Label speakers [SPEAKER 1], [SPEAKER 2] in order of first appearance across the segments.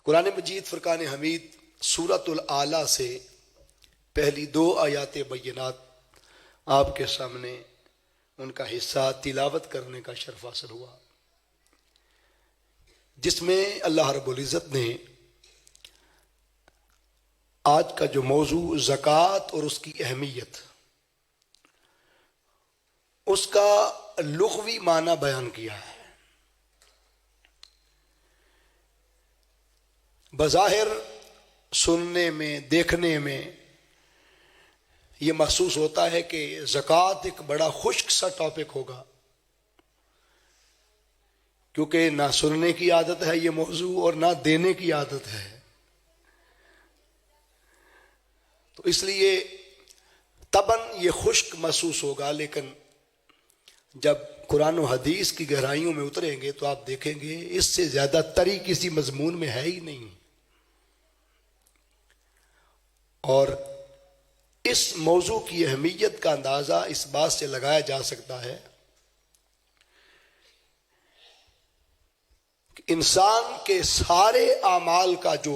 [SPEAKER 1] قرآن مجید فرقان حمید سورۃ الاعلیٰ سے پہلی 2 آیات بینات آپ کے سامنے ان کا حصہ تلاوت کرنے کا شرف حاصل ہوا، جس میں اللہ رب العزت نے آج کا جو موضوع زکوٰۃ اور اس کی اہمیت، اس کا لغوی معنی بیان کیا ہے۔ بظاہر سننے میں، دیکھنے میں یہ محسوس ہوتا ہے کہ زکوٰۃ ایک بڑا خشک سا ٹاپک ہوگا، کیونکہ نہ سننے کی عادت ہے یہ موضوع اور نہ دینے کی عادت ہے، تو اس لیے طبعاً یہ خشک محسوس ہوگا۔ لیکن جب قرآن و حدیث کی گہرائیوں میں اتریں گے تو آپ دیکھیں گے اس سے زیادہ تری کسی مضمون میں ہے ہی نہیں۔ اور اس موضوع کی اہمیت کا اندازہ اس بات سے لگایا جا سکتا ہے کہ انسان کے سارے اعمال کا جو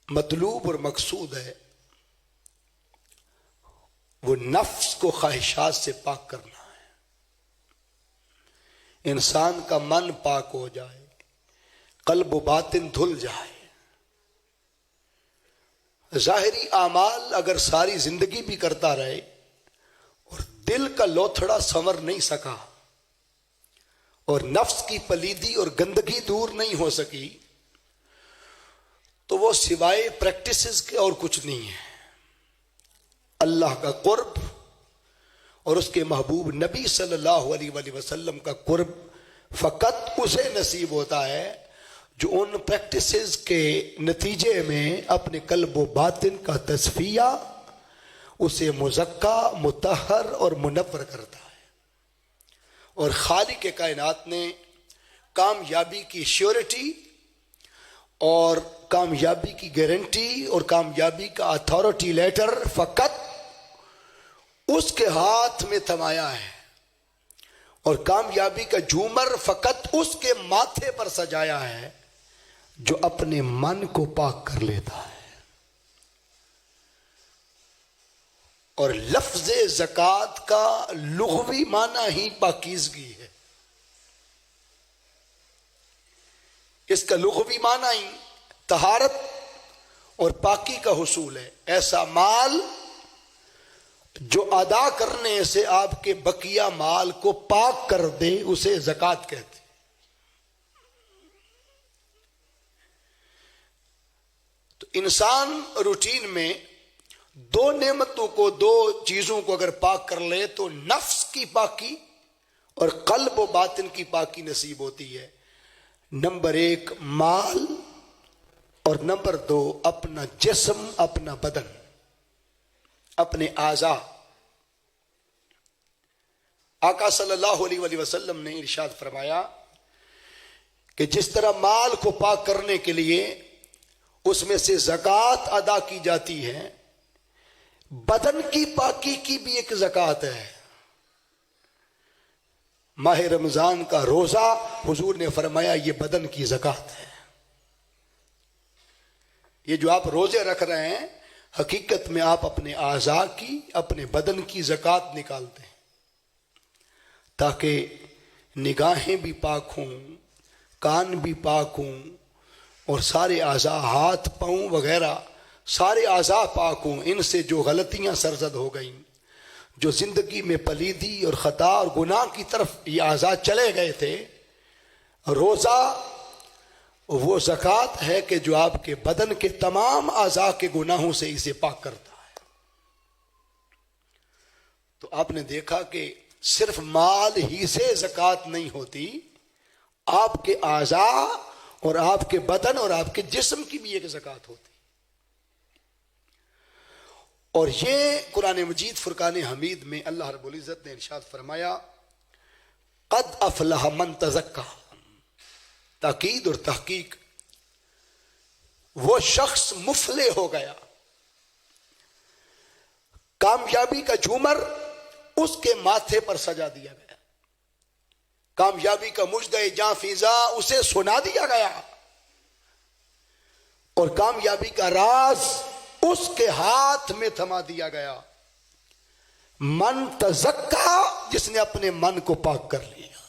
[SPEAKER 1] مطلوب اور مقصود ہے وہ نفس کو خواہشات سے پاک کرنا ہے۔ انسان کا من پاک ہو جائے، قلب و باطن دھل جائے۔ ظاہری اعمال اگر ساری زندگی بھی کرتا رہے اور دل کا لوتھڑا سنور نہیں سکا اور نفس کی پلیدی اور گندگی دور نہیں ہو سکی تو وہ سوائے پریکٹسز کے اور کچھ نہیں ہے۔ اللہ کا قرب اور اس کے محبوب نبی صلی اللہ علیہ وآلہ وسلم کا قرب فقط اسے نصیب ہوتا ہے جو ان پریکٹسز کے نتیجے میں اپنے قلب و باطن کا تصفیہ اسے مزکا، مطہر اور منور کرتا ہے۔ اور خالق کائنات نے کامیابی کی شیورٹی اور کامیابی کی گارنٹی اور کامیابی کا اتھارٹی لیٹر فقط اس کے ہاتھ میں تھمایا ہے، اور کامیابی کا جھومر فقط اس کے ماتھے پر سجایا ہے جو اپنے من کو پاک کر لیتا ہے۔ اور لفظ زکوٰۃ کا لغوی معنی ہی پاکیزگی ہے۔ اس کا لغوی معنی ہی طہارت اور پاکی کا حصول ہے۔ ایسا مال جو ادا کرنے سے آپ کے بقیہ مال کو پاک کر دے اسے زکوٰۃ کہتے ہیں۔ تو انسان روٹین میں 2 نعمتوں کو، 2 چیزوں کو اگر پاک کر لے تو نفس کی پاکی اور قلب و باطن کی پاکی نصیب ہوتی ہے۔ نمبر 1 مال، اور نمبر 2 اپنا جسم، اپنا بدن، اپنے اعضاء۔ آقا صلی اللہ علیہ وآلہ وسلم نے ارشاد فرمایا کہ جس طرح مال کو پاک کرنے کے لیے اس میں سے زکوٰۃ ادا کی جاتی ہے، بدن کی پاکی کی بھی ایک زکوٰۃ ہے۔ ماہ رمضان کا روزہ حضور نے فرمایا یہ بدن کی زکوٰۃ ہے۔ یہ جو آپ روزے رکھ رہے ہیں حقیقت میں آپ اپنے اعضاء کی، اپنے بدن کی زکوٰۃ نکالتے ہیں، تاکہ نگاہیں بھی پاک ہوں، کان بھی پاک ہوں، اور سارے اعضاء، ہاتھ پاؤں وغیرہ سارے اعضاء پاک ہوں۔ ان سے جو غلطیاں سرزد ہو گئیں، جو زندگی میں پلیدی اور خطا اور گناہ کی طرف یہ اعضاء چلے گئے تھے، روزہ وہ زکوٰۃ ہے کہ جو آپ کے بدن کے تمام اعضاء کے گناہوں سے اسے پاک کرتا ہے۔ تو آپ نے دیکھا کہ صرف مال ہی سے زکوٰۃ نہیں ہوتی، آپ کے اعضاء اور آپ کے بدن اور آپ کے جسم کی بھی ایک زکوٰۃ ہوتی۔ اور یہ قرآن مجید فرقان حمید میں اللہ رب العزت نے ارشاد فرمایا قد افلح من تزکا، تاکید اور تحقیق، وہ شخص مفلح ہو گیا، کامیابی کا جھومر اس کے ماتھے پر سجا دیا گیا، کامیابی کا مژدہ جاں فضا اسے سنا دیا گیا۔ اور کامیابی کا راز اس کے ہاتھ میں تھما دیا گیا. من تزکا، جس نے اپنے من کو پاک کر لیا،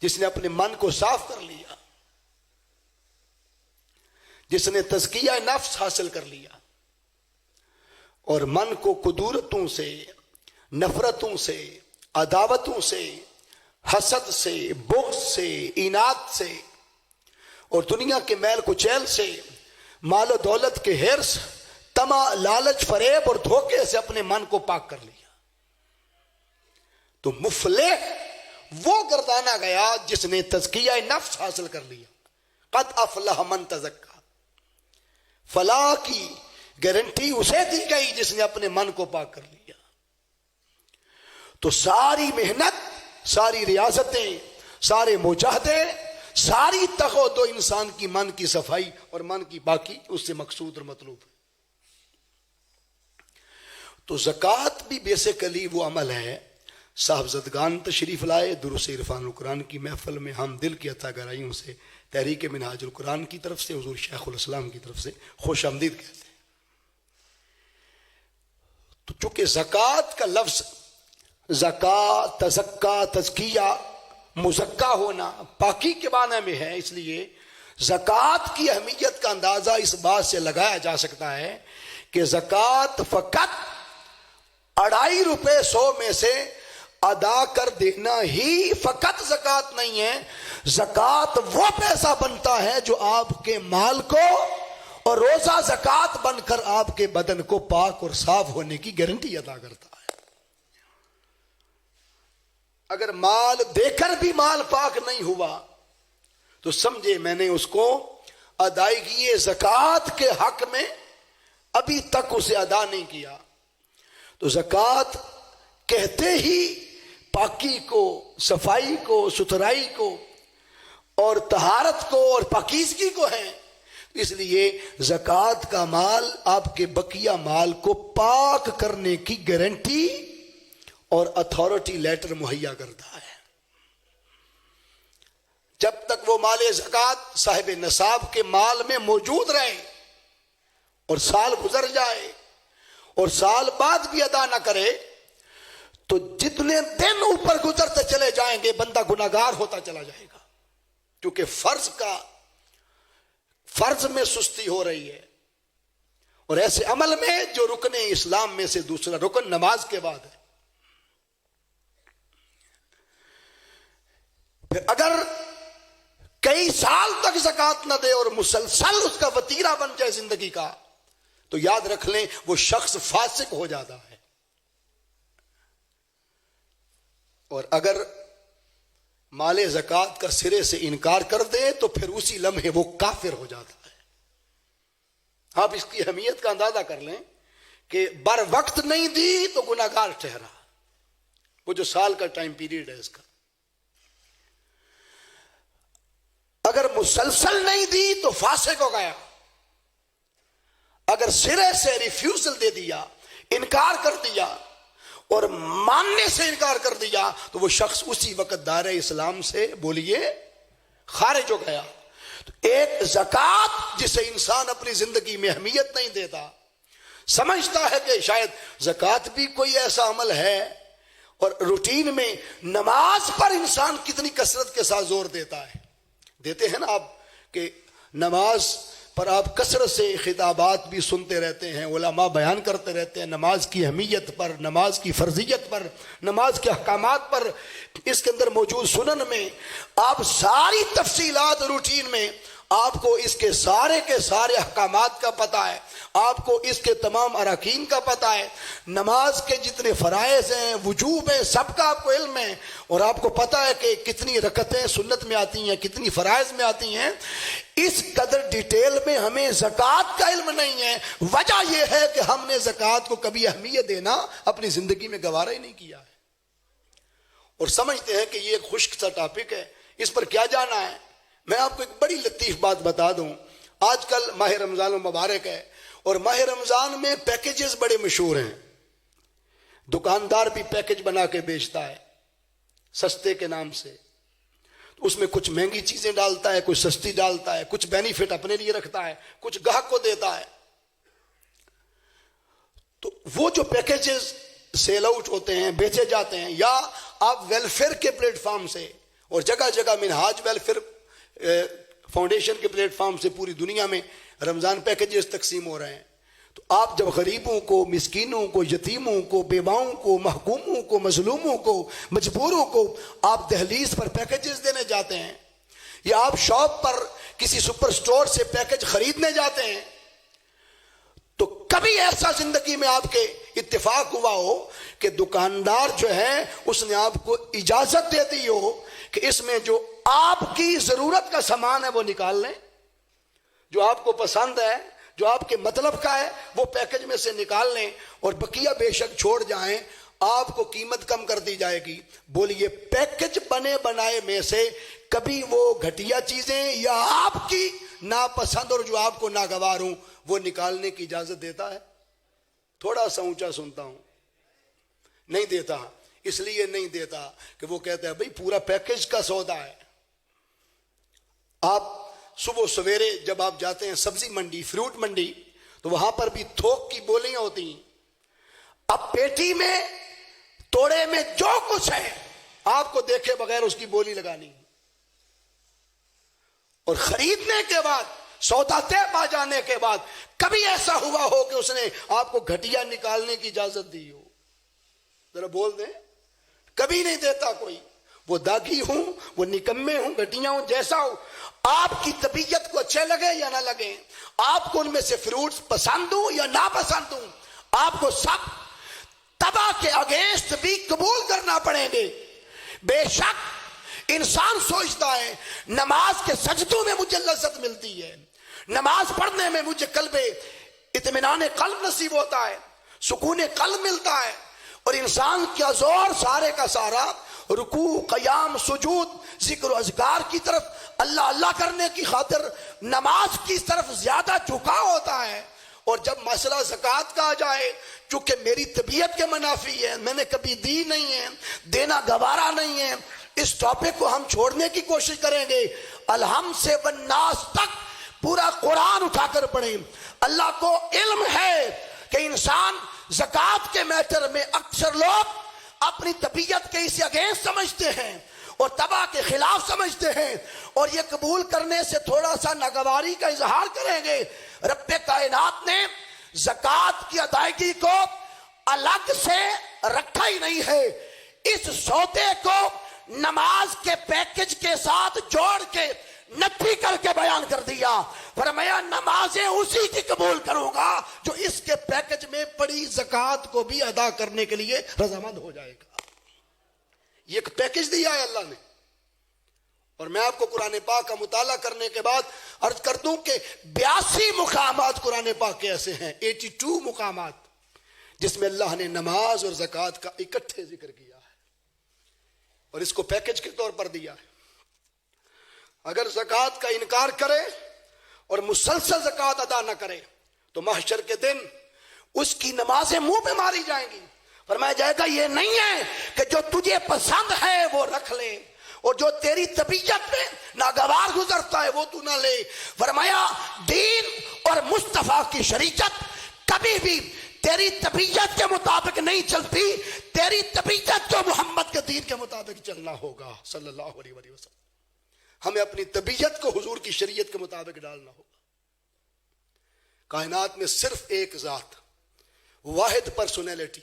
[SPEAKER 1] جس نے اپنے من کو صاف کر لیا، جس نے تزکیہ نفس حاصل کر لیا اور من کو کدورتوں سے، نفرتوں سے، عداوتوں سے، حسد سے، بغض سے، اناد سے اور دنیا کے میل کچیل سے، مال و دولت کے حرص، طمع، لالچ، فریب اور دھوکے سے اپنے من کو پاک کر لیا. تو مفلح وہ گردانا گیا جس نے تزکیہ نفس حاصل کر لیا. قد افلح من تزکا، فلاح کی گارنٹی اسے دی گئی جس نے اپنے من کو پاک کر لیا. تو ساری محنت، ساری ریاضتیں، سارے مجاہدے، ساری تگ و دو انسان کی من کی صفائی اور من کی پاکی اس سے مقصود اور مطلوب ہے. تو زکوٰۃ بھی بیسیکلی وہ عمل ہے. صاحبزدگان تشریف لائے دروس عرفان القرآن کی محفل میں، ہم دل کی عطا گرائیوں سے تحریک منہاج القرآن کی طرف سے، حضور شیخ الاسلام کی طرف سے خوش آمدید کہتے ہیں. تو چونکہ زکوٰۃ کا لفظ زکا، تزکا، تزکیہ، مزکا ہونا پاکی کے معنی میں ہے، اس لیے زکوٰۃ کی اہمیت کا اندازہ اس بات سے لگایا جا سکتا ہے کہ زکوٰۃ فقط 2.5 روپے 100 میں سے ادا کر دینا ہی فقط زکوٰۃ نہیں ہے. زکوٰۃ وہ پیسہ بنتا ہے جو آپ کے مال کو اور روزہ زکوٰۃ بن کر آپ کے بدن کو پاک اور صاف ہونے کی گارنٹی ادا کرتا ہے. اگر مال دے کر بھی مال پاک نہیں ہوا تو سمجھے میں نے اس کو ادائیگی زکوٰۃ کے حق میں ابھی تک اسے ادا نہیں کیا. تو زکوٰۃ کہتے ہی پاکی کو، صفائی کو، ستھرائی کو اور طہارت کو اور پاکیزگی کو ہے. اس لیے زکوٰۃ کا مال آپ کے بقیہ مال کو پاک کرنے کی گارنٹی اور اتھارٹی لیٹر مہیا کرتا ہے. جب تک وہ مال زکوٰۃ صاحب نصاب کے مال میں موجود رہے اور سال گزر جائے اور سال بعد بھی ادا نہ کرے تو جتنے دن اوپر گزرتے چلے جائیں گے بندہ گناہگار ہوتا چلا جائے گا. کیونکہ فرض میں سستی ہو رہی ہے اور ایسے عمل میں جو رکن اسلام میں سے دوسرا رکن نماز کے بعد ہے. پھر اگر کئی سال تک زکوٰۃ نہ دے اور مسلسل اس کا وتیرہ بن جائے زندگی کا تو یاد رکھ لیں وہ شخص فاسق ہو جاتا ہے. اور اگر مال زکوٰۃ کا سرے سے انکار کر دے تو پھر اسی لمحے وہ کافر ہو جاتا ہے. آپ اس کی اہمیت کا اندازہ کر لیں کہ بر وقت نہیں دی تو گناہگار ٹھہرا. وہ جو سال کا ٹائم پیریڈ ہے اس کا. اگر مسلسل نہیں دی تو فاسق ہو گیا. اگر سرے سے ریفیوزل دے دیا، انکار کر دیا اور ماننے سے انکار کر دیا تو وہ شخص اسی وقت دائرہ اسلام سے بولیے خارج ہو گیا. تو ایک زکوٰۃ جسے انسان اپنی زندگی میں اہمیت نہیں دیتا، سمجھتا ہے کہ شاید زکوٰۃ بھی کوئی ایسا عمل ہے، اور روٹین میں نماز پر انسان کتنی کثرت کے ساتھ زور دیتا ہے. دیتے ہیں نا آپ کہ نماز پر آپ کثرت سے خطابات بھی سنتے رہتے ہیں، علماء بیان کرتے رہتے ہیں نماز کی اہمیت پر، نماز کی فرضیت پر، نماز کے احکامات پر. اس کے اندر موجود سنن میں آپ ساری تفصیلات روٹین میں آپ کو اس کے سارے احکامات کا پتہ ہے، آپ کو اس کے تمام اراکین کا پتہ ہے، نماز کے جتنے فرائض ہیں، وجوب ہیں، سب کا آپ کو علم ہے، اور آپ کو پتہ ہے کہ کتنی رکعتیں سنت میں آتی ہیں، کتنی فرائض میں آتی ہیں. اس قدر ڈیٹیل میں ہمیں زکوٰۃ کا علم نہیں ہے. وجہ یہ ہے کہ ہم نے زکوٰۃ کو کبھی اہمیت دینا اپنی زندگی میں گوارا ہی نہیں کیا ہے، اور سمجھتے ہیں کہ یہ ایک خشک سا ٹاپک ہے، اس پر کیا جانا ہے. میں آپ کو ایک بڑی لطیف بات بتا دوں. آج کل ماہ رمضان المبارک ہے اور ماہ رمضان میں پیکیجز بڑے مشہور ہیں. دکاندار بھی پیکیج بنا کے بیچتا ہے سستے کے نام سے. اس میں کچھ مہنگی چیزیں ڈالتا ہے، کچھ سستی ڈالتا ہے، کچھ بینیفٹ اپنے لیے رکھتا ہے، کچھ گاہک کو دیتا ہے. تو وہ جو پیکیجز سیل آؤٹ ہوتے ہیں، بیچے جاتے ہیں، یا آپ ویلفیئر کے پلیٹ فارم سے، اور جگہ جگہ منہاج ویلفیئر فاؤنڈیشن کے پلیٹ فارم سے پوری دنیا میں رمضان پیکیجز تقسیم ہو رہے ہیں. تو آپ جب غریبوں کو، مسکینوں کو، یتیموں کو، بیواؤں کو، محکوموں کو، مظلوموں کو، مجبوروں کو آپ دہلیز پر پیکیجز دینے جاتے ہیں، یا آپ شاپ پر کسی سپر سٹور سے پیکیج خریدنے جاتے ہیں، تو کبھی ایسا زندگی میں آپ کے اتفاق ہوا ہو کہ دکاندار جو ہے اس نے آپ کو اجازت دے دی ہو کہ اس میں جو آپ کی ضرورت کا سامان ہے وہ نکال لیں، جو آپ کو پسند ہے، جو آپ کے مطلب کا ہے، وہ پیکج میں سے نکال لیں، اور بقیہ بے شک چھوڑ جائیں، آپ کو قیمت کم کر دی جائے گی. بولیے پیکج بنے بنائے میں سے کبھی وہ گھٹیا چیزیں یا آپ کی ناپسند اور جو آپ کو ناگوار ہوں وہ نکالنے کی اجازت دیتا ہے؟ تھوڑا سا اونچا سنتا ہوں. نہیں دیتا. اس لیے نہیں دیتا کہ وہ کہتا ہے بھئی پورا پیکج کا سودا ہے. آپ صبح سویرے جب آپ جاتے ہیں سبزی منڈی، فروٹ منڈی، تو وہاں پر بھی تھوک کی بولیاں ہوتی ہیں. اب پیٹی میں، توڑے میں جو کچھ ہے آپ کو دیکھے بغیر اس کی بولی لگانی، اور خریدنے کے بعد، سودا طے پا جانے کے بعد کبھی ایسا ہوا ہو کہ اس نے آپ کو گھٹیا نکالنے کی اجازت دی ہو؟ ذرا بول دیں. کبھی نہیں دیتا کوئی. وہ داغی ہوں، وہ نکمے ہوں، گھٹیاں ہوں، جیسا ہو، آپ کی طبیعت کو اچھے لگے یا نہ لگے، آپ کو ان میں سے فروٹس پسند ہوں یا ناپسند ہوں، آپ کو سب تباہ کے اگینسٹ بھی قبول کرنا پڑیں گے. بے شک انسان سوچتا ہے نماز کے سجدوں میں مجھے لذت ملتی ہے، نماز پڑھنے میں مجھے قلب اطمینان قلب نصیب ہوتا ہے، سکون قلب ملتا ہے، اور انسان کا زور سارے کا سارا رکوع، قیام، سجود، ذکر و اذکار کی طرف، اللہ اللہ کرنے کی خاطر نماز کی طرف زیادہ جھکا ہوتا ہے. اور جب مسئلہ زکوٰۃ کا آ جائے، چونکہ میری طبیعت کے منافی ہے، میں نے کبھی دی نہیں ہے، دینا گوارا نہیں ہے، اس ٹاپک کو ہم چھوڑنے کی کوشش کریں گے. الحمد سے والناس تک پورا قرآن اٹھا کر پڑھیں. اللہ کو علم ہے کہ انسان زکوٰۃ کے میٹر میں اکثر لوگ اپنی طبیعت کے اسے اگینسٹ سمجھتے ہیں اور تباہ کے خلاف سمجھتے ہیں، اور یہ قبول کرنے سے تھوڑا سا ناگواری کا اظہار کریں گے. رب کائنات نے زکوٰۃ کی ادائیگی کو الگ سے رکھا ہی نہیں ہے، اس سودے کو نماز کے پیکج کے ساتھ جوڑ کے نفی کر کے بیان کر دیا. فرمایا نمازیں اسی کی قبول کروں گا جو اس کے پیکج میں پڑی زکوٰۃ کو بھی ادا کرنے کے لیے رضامند ہو جائے گا. یہ ایک پیکج دیا ہے اللہ نے. اور میں آپ کو قرآن پاک کا مطالعہ کرنے کے بعد عرض کر دوں کہ 82 مقامات قرآن پاک کے ایسے ہیں، 82 مقامات جس میں اللہ نے نماز اور زکوٰۃ کا اکٹھے ذکر کیا ہے اور اس کو پیکج کے طور پر دیا ہے. اگر زکوٰۃ کا انکار کرے اور مسلسل زکوٰۃ ادا نہ کرے تو محشر کے دن اس کی نمازیں منہ پہ ماری جائیں گی. فرمایا جائے گا یہ نہیں ہے کہ جو تجھے پسند ہے وہ رکھ لے اور جو تیری طبیعت میں ناگوار گزرتا ہے وہ تو نہ لے. فرمایا دین اور مصطفیٰ کی شریعت کبھی بھی تیری طبیعت کے مطابق نہیں چلتی، تیری طبیعت جو محمد کے دین کے مطابق چلنا ہوگا صلی اللہ علیہ وسلم. ہمیں اپنی طبیعت کو حضور کی شریعت کے مطابق ڈالنا ہوگا. کائنات میں صرف ایک ذات، واحد پرسنالٹی،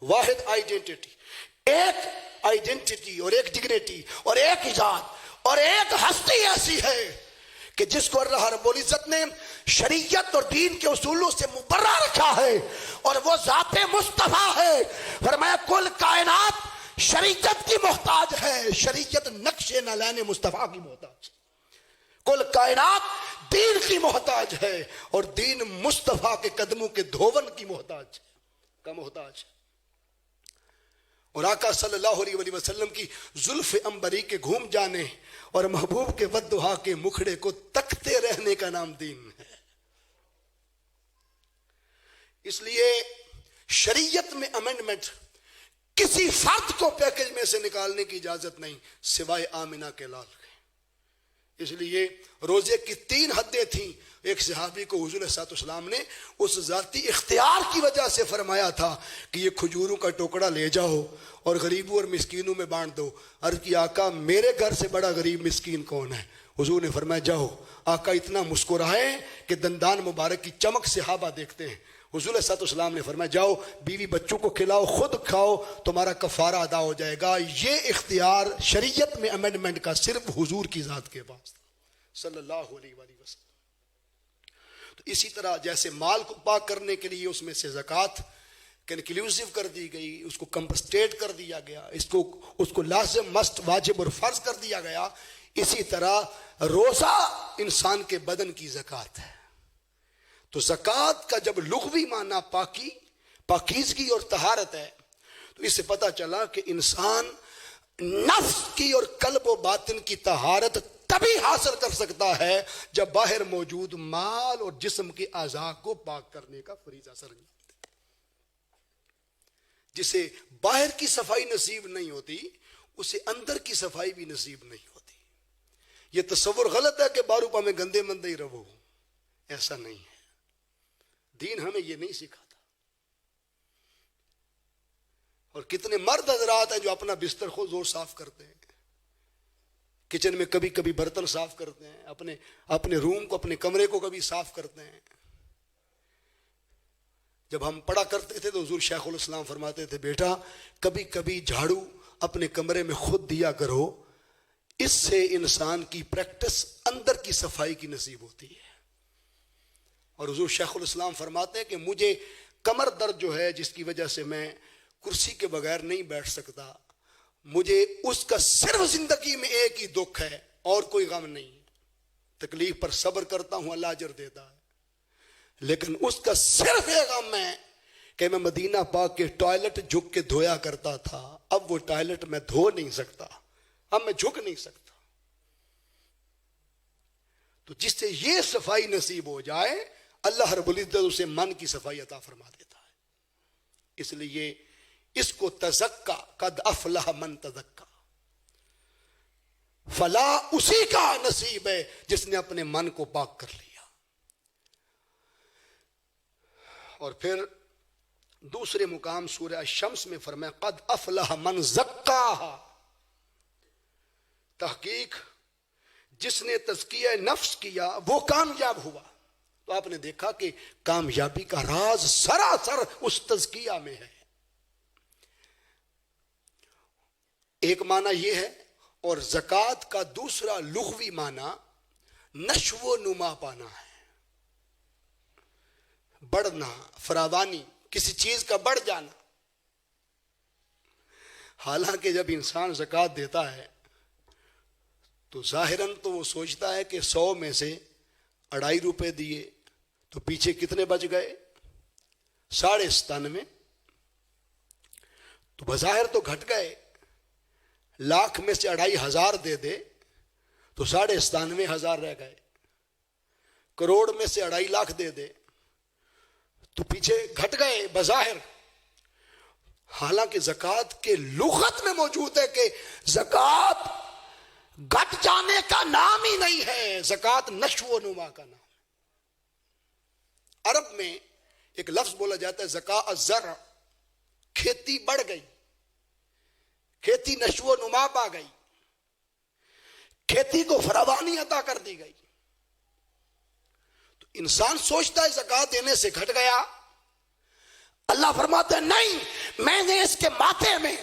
[SPEAKER 1] واحد آئیڈینٹی، ایک آئیڈینٹی اور ایک ڈگنیٹی اور ایک ذات اور ایک ہستی ایسی ہے کہ جس کو اللہ رب العزت نے شریعت اور دین کے اصولوں سے مبرہ رکھا ہے، اور وہ ذات مصطفیٰ ہے. فرمایا کل کائنات شریعت کی محتاج ہے، شریعت نقش نالین مصطفیٰ کی محتاج. کل کائنات دین کی محتاج ہے اور دین مصطفیٰ کے قدموں کے دھون کی محتاج ہے. اور آقا صلی اللہ علیہ وسلم کی زلف عنبری کے گھوم جانے اور محبوب کے ودعا کے مکھڑے کو تکتے رہنے کا نام دین ہے. اس لیے شریعت میں امینڈمنٹ کسی فرد کو پیکج میں سے نکالنے کی اجازت نہیں سوائے آمنہ کے لال کے. اس لیے روزے کی 3 حدیں تھیں. ایک صحابی کو حضور صلی اللہ علیہ وسلم نے اس ذاتی اختیار کی وجہ سے فرمایا تھا کہ یہ کھجوروں کا ٹوکڑا لے جاؤ اور غریبوں اور مسکینوں میں بانٹ دو. عرض کی آقا میرے گھر سے بڑا غریب مسکین کون ہے؟ حضور نے فرمایا جاؤ. آقا اتنا مسکرائے کہ دندان مبارک کی چمک صحابہ دیکھتے ہیں. حضور صلی اللہ علیہ وسلم نے فرمایا جاؤ بیوی بچوں کو کھلاؤ، خود کھاؤ، تمہارا کفارہ ادا ہو جائے گا. یہ اختیار شریعت میں امینڈمنٹ کا صرف حضور کی ذات کے پاس تھا صلی اللہ علیہ وآلہ وسلم. تو اسی طرح جیسے مال کو پاک کرنے کے لیے اس میں سے زکوٰۃ کنکلیوسیو کر دی گئی، اس کو کمپنسیٹ کر دیا گیا، اس کو لازم مست واجب اور فرض کر دیا گیا، اسی طرح روزہ انسان کے بدن کی زکوٰۃ ہے. تو زکوٰۃ کا جب لغوی معنی پاکیزگی اور طہارت ہے تو اس سے پتہ چلا کہ انسان نفس کی اور قلب و باطن کی طہارت تبھی حاصل کر سکتا ہے جب باہر موجود مال اور جسم کے اعضاء کو پاک کرنے کا فریضہ سر انجام دے. جسے باہر کی صفائی نصیب نہیں ہوتی اسے اندر کی صفائی بھی نصیب نہیں ہوتی. یہ تصور غلط ہے کہ باروپا میں گندے مندے ہی رہو، ایسا نہیں ہے. دین ہمیں یہ نہیں سکھاتا. اور کتنے مرد حضرات ہیں جو اپنا بستر خود زور صاف کرتے ہیں، کچن میں کبھی کبھی برتن صاف کرتے ہیں، اپنے روم کو اپنے کمرے کو کبھی صاف کرتے ہیں. جب ہم پڑھا کرتے تھے تو حضور شیخ الاسلام فرماتے تھے بیٹا کبھی کبھی جھاڑو اپنے کمرے میں خود دیا کرو، اس سے انسان کی پریکٹس اندر کی صفائی کی نصیب ہوتی ہے. اور حضور شیخ الاسلام فرماتے ہیں کہ مجھے کمر درد جو ہے جس کی وجہ سے میں کرسی کے بغیر نہیں بیٹھ سکتا، مجھے اس کا صرف زندگی میں ایک ہی دکھ ہے اور کوئی غم نہیں. تکلیف پر صبر کرتا ہوں، اللہ اجر دیتا ہے، لیکن اس کا صرف ایک غم ہے کہ میں مدینہ پاک کے ٹوائلٹ جھک کے دھویا کرتا تھا، اب وہ ٹوائلٹ میں دھو نہیں سکتا، اب میں جھک نہیں سکتا. تو جس سے یہ صفائی نصیب ہو جائے اللہ رب العزت اسے من کی صفائی عطا فرما دیتا ہے. اس لیے اس کو تزکا، قد افلح من تزکا، فلاح اسی کا نصیب ہے جس نے اپنے من کو پاک کر لیا. اور پھر دوسرے مقام سورہ الشمس میں فرمایا قد افلح من زکاہا، تحقیق جس نے تزکیہ نفس کیا وہ کامیاب ہوا. تو آپ نے دیکھا کہ کامیابی کا راز سراسر اس تزکیہ میں ہے. ایک معنی یہ ہے. اور زکوٰۃ کا دوسرا لغوی معنی نشو و نما پانا ہے، بڑھنا، فراوانی، کسی چیز کا بڑھ جانا. حالانکہ جب انسان زکوٰۃ دیتا ہے تو ظاہراً تو وہ سوچتا ہے کہ 100 میں سے 2.5 روپے دیے تو پیچھے کتنے بچ گئے؟ 97.5. تو بظاہر تو گھٹ گئے. لاکھ میں سے 2,500 دے دے تو 97,500 رہ گئے. کروڑ میں سے 2.5 لاکھ دے دے تو پیچھے گھٹ گئے بظاہر. حالانکہ زکوٰۃ کے لغت میں موجود ہے کہ زکوٰۃ گھٹ جانے کا نام ہی نہیں ہے، زکوٰۃ نشو و نما کا نام. عرب میں ایک لفظ بولا جاتا ہے زکاء الزرع، کھیتی بڑھ گئی، کھیتی نشو و نما پا گئی، کھیتی کو فراوانی عطا کر دی گئی. تو انسان سوچتا ہے زکوٰۃ دینے سے گھٹ گیا. اللہ فرماتا ہے نہیں، میں نے اس کے ماتھے میں،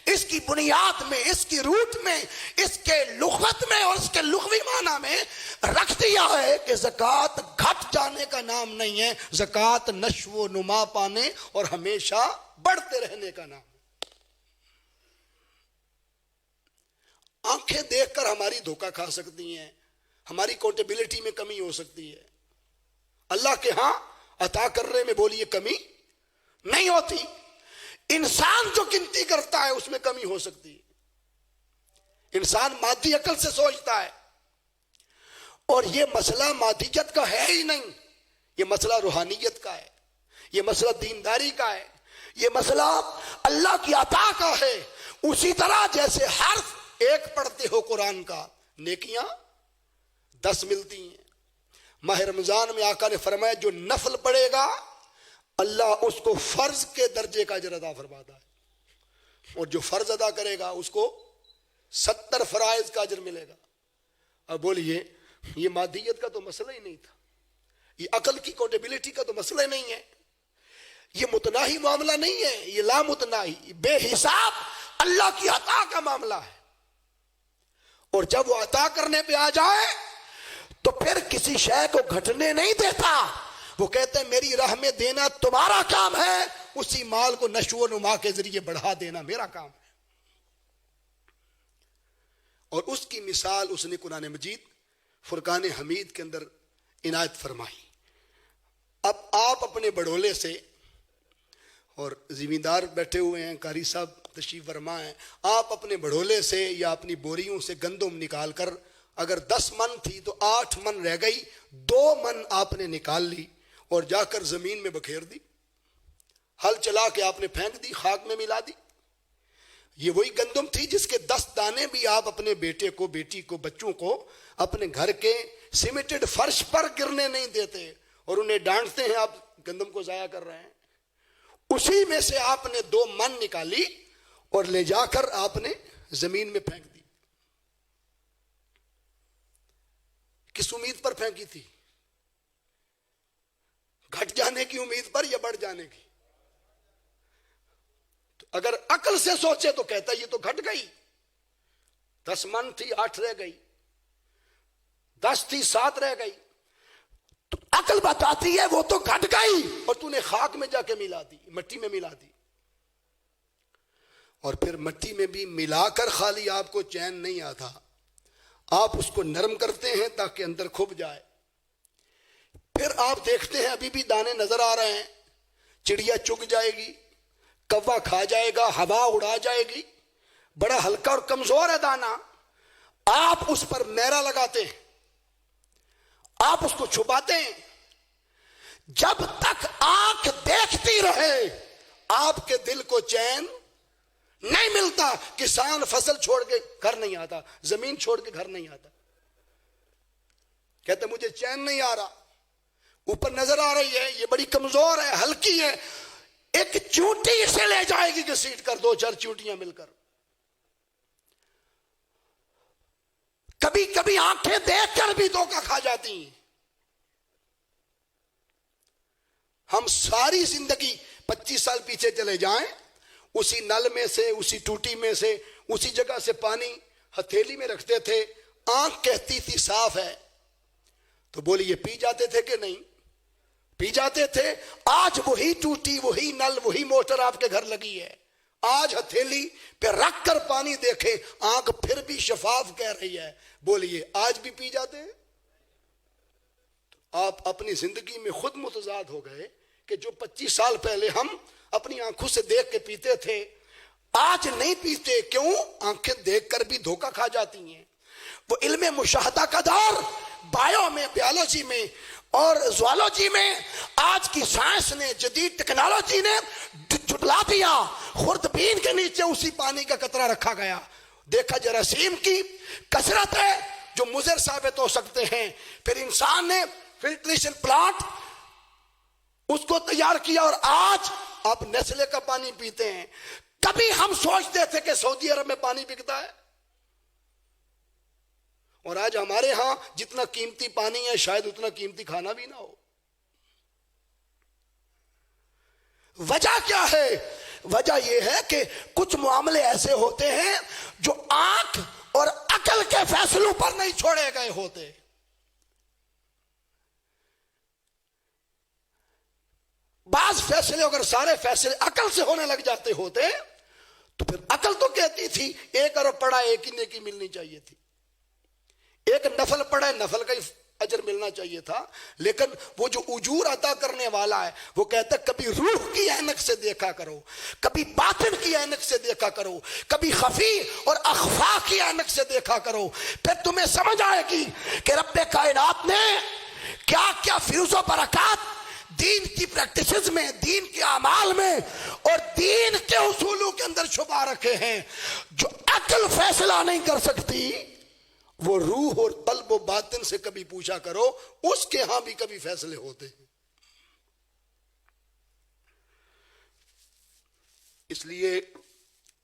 [SPEAKER 1] اس کی بنیاد میں، اس کی روٹ میں، اس کے لغت میں اور اس کے لغوی معنی میں رکھ دیا ہے کہ زکوٰۃ گھٹ جانے کا نام نہیں ہے، زکوٰۃ نشو و نما پانے اور ہمیشہ بڑھتے رہنے کا نام. آنکھیں دیکھ کر ہماری دھوکہ کھا سکتی ہیں، ہماری اکاؤنٹیبلٹی میں کمی ہو سکتی ہے. اللہ کے ہاں عطا کرنے میں بولیے کمی نہیں ہوتی. انسان جو گنتی کرتا ہے اس میں کمی ہو سکتی ہے. انسان مادی عقل سے سوچتا ہے، اور یہ مسئلہ مادیت کا ہے ہی نہیں، یہ مسئلہ روحانیت کا ہے، یہ مسئلہ دینداری کا ہے، یہ مسئلہ اللہ کی عطا کا ہے. اسی طرح جیسے حرف ایک پڑھتے ہو قرآن کا نیکیاں 10 ملتی ہیں. ماہ رمضان میں آقا نے فرمایا جو نفل پڑھے گا اللہ اس کو فرض کے درجے کا اجر عطا فرماتا ہے, اور جو فرض ادا کرے گا اس کو 70 فرائض کا اجر ملے گا. اب بولیے یہ مادیت کا تو مسئلہ ہی نہیں تھا, یہ عقل کی کوٹیبلٹی کا تو مسئلہ ہی نہیں ہے, یہ متناہی معاملہ نہیں ہے, یہ لا متناہی بے حساب اللہ کی عطا کا معاملہ ہے. اور جب وہ عطا کرنے پہ آ جائے تو پھر کسی شے کو گھٹنے نہیں دیتا. وہ کہتے ہیں میری راہ میں دینا تمہارا کام ہے, اسی مال کو نشو و نما کے ذریعے بڑھا دینا میرا کام ہے. اور اس کی مثال اس نے قرآن مجید فرقان حمید کے اندر عنایت فرمائی. اب آپ اپنے بڑولے سے, اور زمیندار بیٹھے ہوئے ہیں, قاری صاحب تشریف فرما ہیں, آپ اپنے بڑولے سے یا اپنی بوریوں سے گندم نکال کر اگر 10 من تھی تو 8 من رہ گئی, 2 من آپ نے نکال لی اور جا کر زمین میں بکھیر دی, ہل چلا کے آپ نے پھینک دی, خاک میں ملا دی. یہ وہی گندم تھی جس کے 10 دانے بھی آپ اپنے بیٹے کو, بیٹی کو, بچوں کو اپنے گھر کے سیمیٹڈ فرش پر گرنے نہیں دیتے اور انہیں ڈانٹتے ہیں آپ گندم کو ضائع کر رہے ہیں. اسی میں سے آپ نے 2 من نکالی اور لے جا کر آپ نے زمین میں پھینک دی. کس امید پر پھینکی تھی؟ گھٹ جانے کی امید پر یا بڑھ جانے کی؟ تو اگر عقل سے سوچے تو کہتا یہ تو گھٹ گئی, 10 من تھی 8 رہ گئی, 10 تھی 7 رہ گئی. تو عقل بتاتی ہے وہ تو گھٹ گئی اور تو نے خاک میں جا کے ملا دی, مٹی میں ملا دی. اور پھر مٹی میں بھی ملا کر خالی آپ کو چین نہیں آتا, آپ اس کو نرم کرتے ہیں تاکہ اندر کھب جائے. پھر آپ دیکھتے ہیں ابھی بھی دانے نظر آ رہے ہیں, چڑیا چگ جائے گی, کوا کھا جائے گا, ہوا اڑا جائے گی, بڑا ہلکا اور کمزور ہے دانا. آپ اس پر میرا لگاتے ہیں, آپ اس کو چھپاتے ہیں. جب تک آنکھ دیکھتی رہے آپ کے دل کو چین نہیں ملتا. کسان فصل چھوڑ کے گھر نہیں آتا, زمین چھوڑ کے گھر نہیں آتا, کہتے مجھے چین نہیں آ رہا, اوپر نظر آ رہی ہے یہ بڑی کمزور ہے, ہلکی ہے, ایک چونٹی سے لے جائے گی گھسیٹ کر, 2-4 چونٹیاں مل کر. کبھی کبھی آنکھیں دیکھ کر بھی دھوکہ کھا جاتی ہیں. ہم ساری زندگی 25 سال پیچھے چلے جائیں, اسی نل میں سے, اسی ٹوٹی میں سے, اسی جگہ سے پانی ہتھیلی میں رکھتے تھے, آنکھ کہتی تھی صاف ہے, تو بولی یہ پی جاتے تھے کہ نہیں؟ پی جاتے تھے. آج وہی ٹوٹی, وہی نل, وہی موٹر آپ کے گھر لگی ہے, آج ہتھیلی پہ رکھ کر پانی دیکھیں آنکھ پھر بھی شفاف کہہ رہی ہے, بولیے آج بھی پی جاتے ہیں؟ آپ اپنی زندگی میں خود متضاد ہو گئے کہ جو 25 سال پہلے ہم اپنی آنکھوں سے دیکھ کے پیتے تھے آج نہیں پیتے. کیوں؟ آنکھیں دیکھ کر بھی دھوکہ کھا جاتی ہیں. وہ علم مشاہدہ کا دور بایو میں, بیالوجی میں اور زوالوجی میں آج کی سائنس نے, جدید ٹیکنالوجی نے جھٹلا دیا. خوردبین کے نیچے اسی پانی کا قطرہ رکھا گیا, دیکھا جراثیم کی کثرت ہے جو مضر ثابت ہو سکتے ہیں. پھر انسان نے فلٹریشن پلانٹ اس کو تیار کیا اور آج آپ نیسلے کا پانی پیتے ہیں. کبھی ہم سوچتے تھے کہ سعودی عرب میں پانی بکتا ہے, اور آج ہمارے ہاں جتنا قیمتی پانی ہے شاید اتنا قیمتی کھانا بھی نہ ہو. وجہ کیا ہے؟ وجہ یہ ہے کہ کچھ معاملے ایسے ہوتے ہیں جو آنکھ اور عقل کے فیصلوں پر نہیں چھوڑے گئے ہوتے. بعض فیصلے اگر سارے فیصلے عقل سے ہونے لگ جاتے ہوتے تو پھر عقل تو کہتی تھی 1 ارب پڑا 1 ہی نیکی ملنی چاہیے تھی, 1 نفل پڑا نفل کا ہی اجر ملنا چاہیے تھا. لیکن وہ جو اجور عطا کرنے والا ہے وہ کہتا ہے کبھی روح کی عینک سے دیکھا کرو, کبھی باطن کی عینک سے دیکھا کرو, کبھی خفی اور اخفا کی عینک سے دیکھا کرو. پھر تمہیں سمجھ آئے گی کہ رب کائنات نے کیا کیا فیوز و برکات دین کی پریکٹسز میں, دین کے اعمال میں اور دین کے اصولوں کے اندر چھپا رکھے ہیں جو عقل فیصلہ نہیں کر سکتی وہ روح اور قلب و باطن سے کبھی پوچھا کرو، اس کے ہاں بھی کبھی فیصلے ہوتے ہیں۔ اس لیے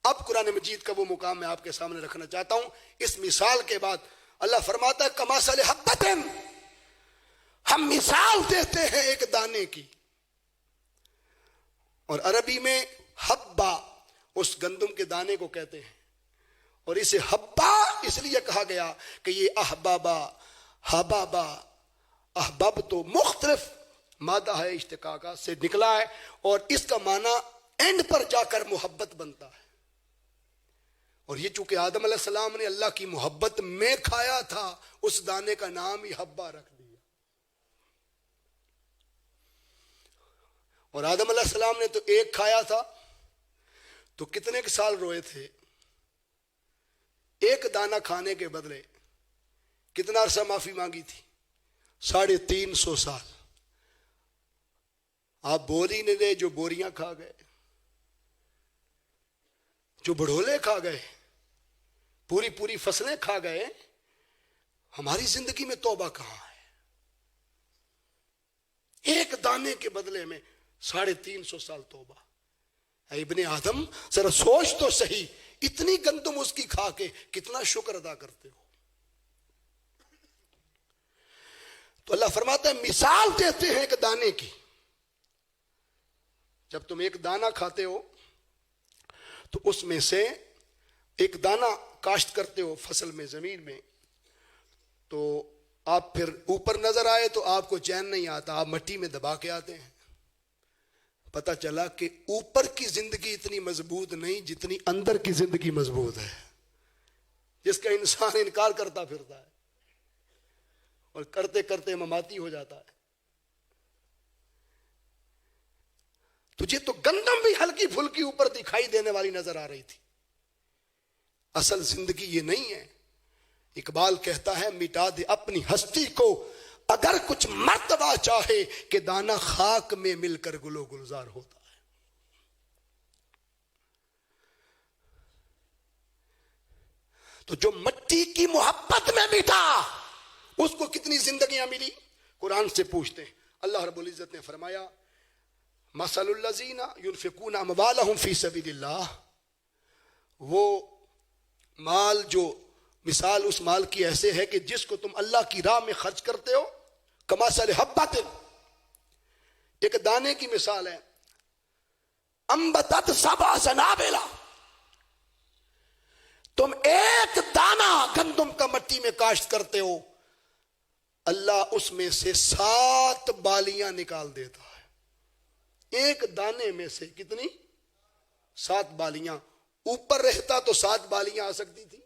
[SPEAKER 1] اب قرآن مجید کا وہ مقام میں آپ کے سامنے رکھنا چاہتا ہوں۔ اس مثال کے بعد اللہ فرماتا ہے کمثل حبۃ، ہم مثال دیتے ہیں ایک دانے کی، اور عربی میں حبہ اس گندم کے دانے کو کہتے ہیں، اور اسے حبہ اس لیے کہا گیا کہ یہ احبابا حبابا، احباب تو مختلف مادہ ہے اشتقاقات سے نکلا ہے، اور اس کا معنی اینڈ پر جا کر محبت بنتا ہے۔ اور یہ چونکہ آدم علیہ السلام نے اللہ کی محبت میں کھایا تھا، اس دانے کا نام ہی حبہ رکھ دیا۔ اور آدم علیہ السلام نے تو ایک کھایا تھا تو کتنے سال روئے تھے؟ ایک دانہ کھانے کے بدلے کتنا عرصہ معافی مانگی تھی؟ 350 سال۔ آپ بوری نے دے جو بوریاں کھا گئے، جو بڑھولے کھا گئے، پوری فصلیں کھا گئے، ہماری زندگی میں توبہ کہاں ہے؟ ایک دانے کے بدلے میں 350 سال توبہ۔ اے ابن آدم ذرا سوچ تو صحیح، اتنی گندم اس کی کھا کے کتنا شکر ادا کرتے ہو؟ تو اللہ فرماتا ہے مثال دیتے ہیں ایک دانے کی۔ جب تم ایک دانہ کھاتے ہو تو اس میں سے ایک دانہ کاشت کرتے ہو فصل میں، زمین میں، تو آپ پھر اوپر نظر آئے تو آپ کو چین نہیں آتا، آپ مٹی میں دبا کے آتے ہیں، پتہ چلا کہ اوپر کی زندگی اتنی مضبوط نہیں جتنی اندر کی زندگی مضبوط ہے، جس کا انسان انکار کرتا پھرتا ہے اور کرتے کرتے مماتی ہو جاتا ہے۔ تجھے تو گندم بھی ہلکی پھلکی اوپر دکھائی دینے والی نظر آ رہی تھی، اصل زندگی یہ نہیں ہے۔ اقبال کہتا ہے مٹا دے اپنی ہستی کو اگر کچھ مرتبہ چاہے کہ دانہ خاک میں مل کر گل و گلزار ہوتا ہے۔ تو جو مٹی کی محبت میں مٹا اس کو کتنی زندگیاں ملی؟ قرآن سے پوچھتے ہیں۔ اللہ رب العزت نے فرمایا مثل الذین ينفقون اموالهم فی سبیل اللہ، وہ مال جو مثال اس مال کی ایسے ہے کہ جس کو تم اللہ کی راہ میں خرچ کرتے ہو، کمثل حبۃ، ایک دانے کی مثال ہے، انبتت 7 سنابل، تم ایک دانہ گندم کا مٹی میں کاشت کرتے ہو، اللہ اس میں سے 7 بالیاں نکال دیتا ہے۔ ایک دانے میں سے کتنی؟ 7 بالیاں۔ اوپر رہتا تو 7 بالیاں آ سکتی تھی،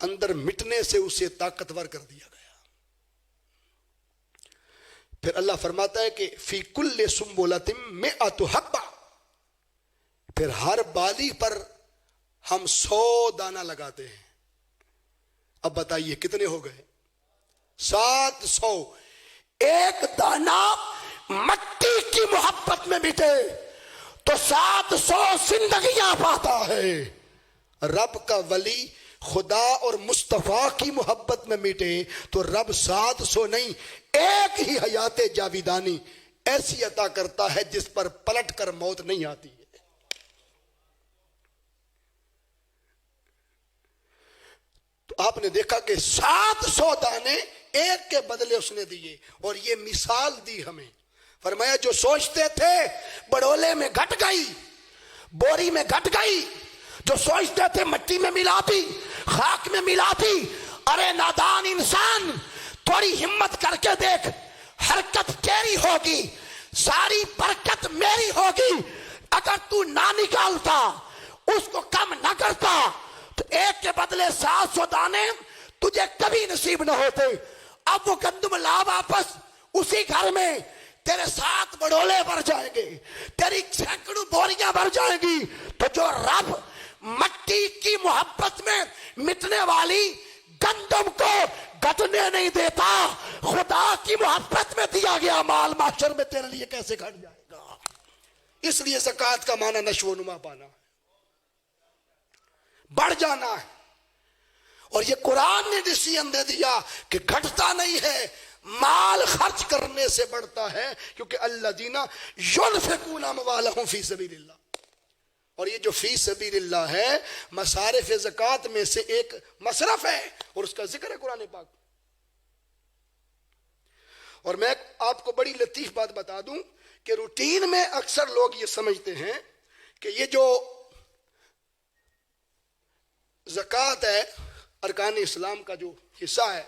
[SPEAKER 1] اندر مٹنے سے اسے طاقتور کر دیا گیا۔ پھر اللہ فرماتا ہے کہ فی کل سنبلۃ 100 حبہ، پھر ہر بالی پر ہم 100 دانہ لگاتے ہیں۔ اب بتائیے کتنے ہو گئے؟ 700۔ ایک دانہ مٹی کی محبت میں مٹے تو 700 زندگیاں پاتا ہے۔ رب کا ولی خدا اور مصطفیٰ کی محبت میں مٹے تو رب 700 نہیں، ایک ہی حیات جاویدانی ایسی عطا کرتا ہے جس پر پلٹ کر موت نہیں آتی ہے۔ تو آپ نے دیکھا کہ 700 دانے ایک کے بدلے اس نے دیے، اور یہ مثال دی ہمیں۔ فرمایا جو سوچتے تھے بڑولے میں گھٹ گئی، بوری میں گھٹ گئی، جو سوچتے تھے مٹی میں ملاتی، خاک میں ملاتی، ارے نادان انسان تھوڑی ہمت کر کے دیکھ، حرکت تیری ہوگی، ساری برکت میری ہوگی، اگر تو نہ نکالتا، اس کو کم نہ کرتا تو ایک کے بدلے 700 دانے تجھے کبھی نصیب نہ ہوتے۔ اب وہ گندم لا واپس، اسی گھر میں تیرے 7 بڑولے بھر جائیں گے، تیری سینکڑوں بوریاں بھر جائیں گی۔ تو جو رب مٹی کی محبت میں مٹنے والی گندم کو گھٹنے نہیں دیتا، خدا کی محبت میں دیا گیا مال محشر میں تیرے لیے کیسے گھٹ جائے گا؟ اس لیے زکوٰۃ کا معنی نشو و نما پانا ہے، بڑھ جانا ہے۔ اور یہ قرآن نے ڈیسیژن دے دیا کہ گھٹتا نہیں ہے، مال خرچ کرنے سے بڑھتا ہے، کیونکہ الذین ينفقون اموالهم فی سبیل اللہ. اور یہ جو فی سبیل اللہ ہے مصارف زکوٰۃ میں سے ایک مصرف ہے، اور اس کا ذکر ہے قرآن پاک. اور میں آپ کو بڑی لطیف بات بتا دوں کہ روٹین میں اکثر لوگ یہ سمجھتے ہیں کہ یہ جو زکوٰۃ ہے ارکان اسلام کا جو حصہ ہے،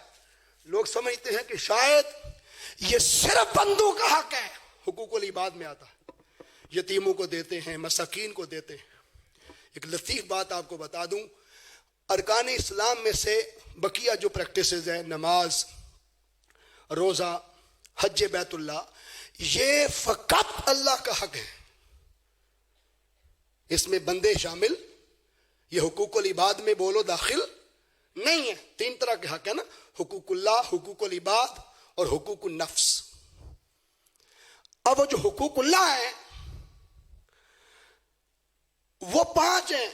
[SPEAKER 1] لوگ سمجھتے ہیں کہ شاید یہ صرف بندوں کا حق ہے. حقوق العباد میں آتا ہے، یتیموں کو دیتے ہیں، مساکین کو دیتے ہیں. ایک لطیف بات آپ کو بتا دوں، ارکان اسلام میں سے بقیہ جو پریکٹسز ہیں، نماز، روزہ، حج بیت اللہ، یہ فقط اللہ کا حق ہے. اس میں بندے شامل، یہ حقوق العباد میں بولو داخل نہیں ہے. 3 طرح کے حق ہے نا، حقوق اللہ، حقوق العباد اور حقوق النفس. اب وہ جو حقوق اللہ ہیں وہ 5 ہیں،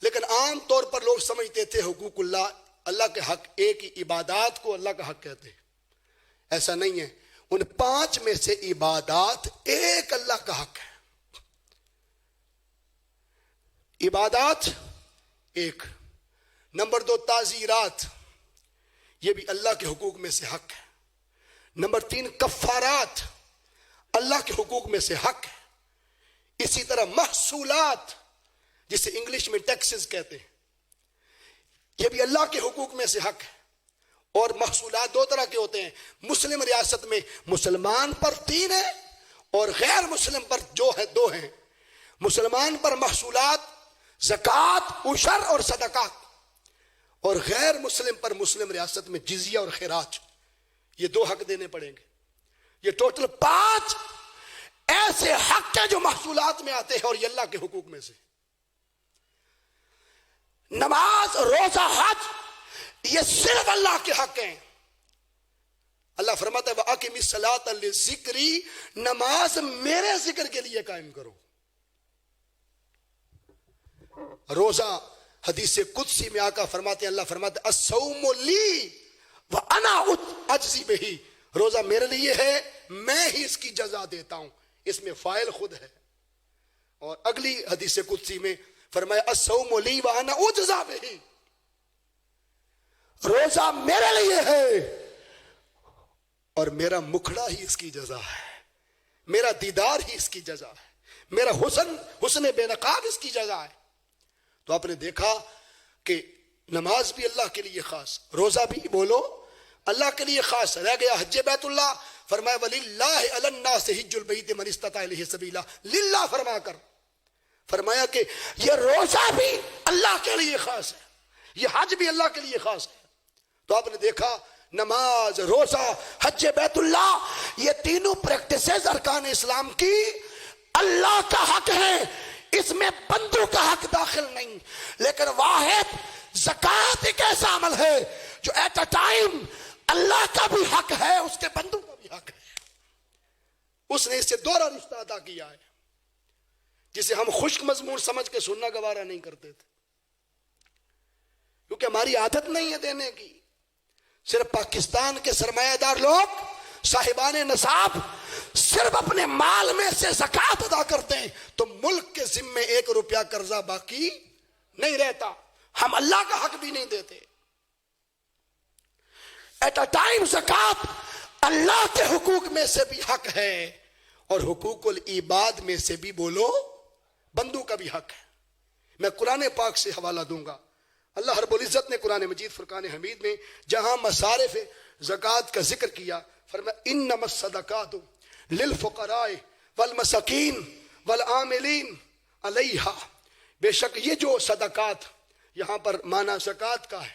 [SPEAKER 1] لیکن عام طور پر لوگ سمجھتے تھے حقوق اللہ اللہ کے حق ایک ہی، عبادات کو اللہ کا حق کہتے ہیں. ایسا نہیں ہے. ان 5 میں سے عبادات ایک اللہ کا حق ہے. عبادات ایک. نمبر 2 تعزیرات، یہ بھی اللہ کے حقوق میں سے حق ہے. نمبر 3 کفارات، اللہ کے حقوق میں سے حق ہے. اسی طرح محصولات، جسے انگلش میں ٹیکسز کہتے ہیں، یہ بھی اللہ کے حقوق میں سے حق ہے. اور محصولات 2 طرح کے ہوتے ہیں. مسلم ریاست میں مسلمان پر 3 ہے اور غیر مسلم پر جو ہے 2 ہیں. مسلمان پر محصولات، زکوٰۃ، عشر اور صدقات، اور غیر مسلم پر مسلم ریاست میں جزیہ اور خراج. یہ 2 حق دینے پڑیں گے. یہ ٹوٹل 5 ایسے حق ہیں جو محصولات میں آتے ہیں اور یہ اللہ کے حقوق میں سے. نماز، روزہ، حج، یہ صرف اللہ کے حق ہیں. اللہ فرماتا ہے وَأَقِمِ الصَّلَاةَ لِلذِّكْرِ، نماز میرے ذکر کے لیے قائم کرو. روزہ، حدیث قدسی میں آقا فرماتے ہیں، اللہ فرماتے ہیں الصوم لی وَأَنَا أَجْزِي بِهِ، روزہ میرے لیے ہے، میں ہی اس کی جزا دیتا ہوں. اس میں فاعل خود ہے. اور اگلی حدیث قدسی میں فرمایا الصوم لی وَأَنَا أُجْزَى بِهِ، روزہ میرے لیے ہے اور میرا مکھڑا ہی اس کی جزا ہے، میرا دیدار ہی اس کی جزا ہے، میرا حسن بے نقاب اس کی جزا ہے. تو آپ نے دیکھا کہ نماز بھی اللہ کے لیے خاص، روزہ بھی بولو اللہ کے لیے خاص. رہ گیا حج بیت اللہ، فرمایا وَلِلَّهِ عَلَى النَّاسِ حِجُّ الْبَيْتِ مَنِ اسْتَطَاعَ إِلَيْهِ سَبِيلًا، للہ فرما کر فرمایا کہ یہ روزہ بھی اللہ کے لیے خاص ہے، یہ حج بھی اللہ کے لیے خاص ہے. تو آپ نے دیکھا نماز، روزہ، حج بیت اللہ، یہ تینوں پریکٹسز ارکان اسلام کی اللہ کا حق ہے. اس میں بندوں کا حق داخل نہیں. لیکن واحد زکوٰۃ ایک ایسا عمل ہے جو ایٹ اے ٹائم اللہ کا بھی حق ہے، اس کے بندوں کا بھی حق ہے. اس نے اس سے دوہرا رشتہ ادا کیا ہے جسے ہم خشک مضمون سمجھ کے سننا گوارا نہیں کرتے تھے، کیونکہ ہماری عادت نہیں ہے دینے کی. صرف پاکستان کے سرمایہ دار لوگ صاحبان نصاب صرف اپنے مال میں سے زکوٰۃ ادا کرتے ہیں تو ملک کے ذمے 1 روپیہ قرضہ باقی نہیں رہتا. ہم اللہ کا حق بھی نہیں دیتے. ایٹ اے ٹائم زکوٰۃ اللہ کے حقوق میں سے بھی حق ہے اور حقوق العباد میں سے بھی بولو بندوں کا بھی حق ہے. میں قرآن پاک سے حوالہ دوں گا. اللہ رب العزت نے قرآن مجید فرقان حمید میں جہاں مصارف زکوٰۃ کا ذکر کیا فرمایا انما الصدقات للفقراء والمساکین والعاملین علیہا، بے شک یہ جو صدقات یہاں پر معنی زکوٰۃ کا ہے،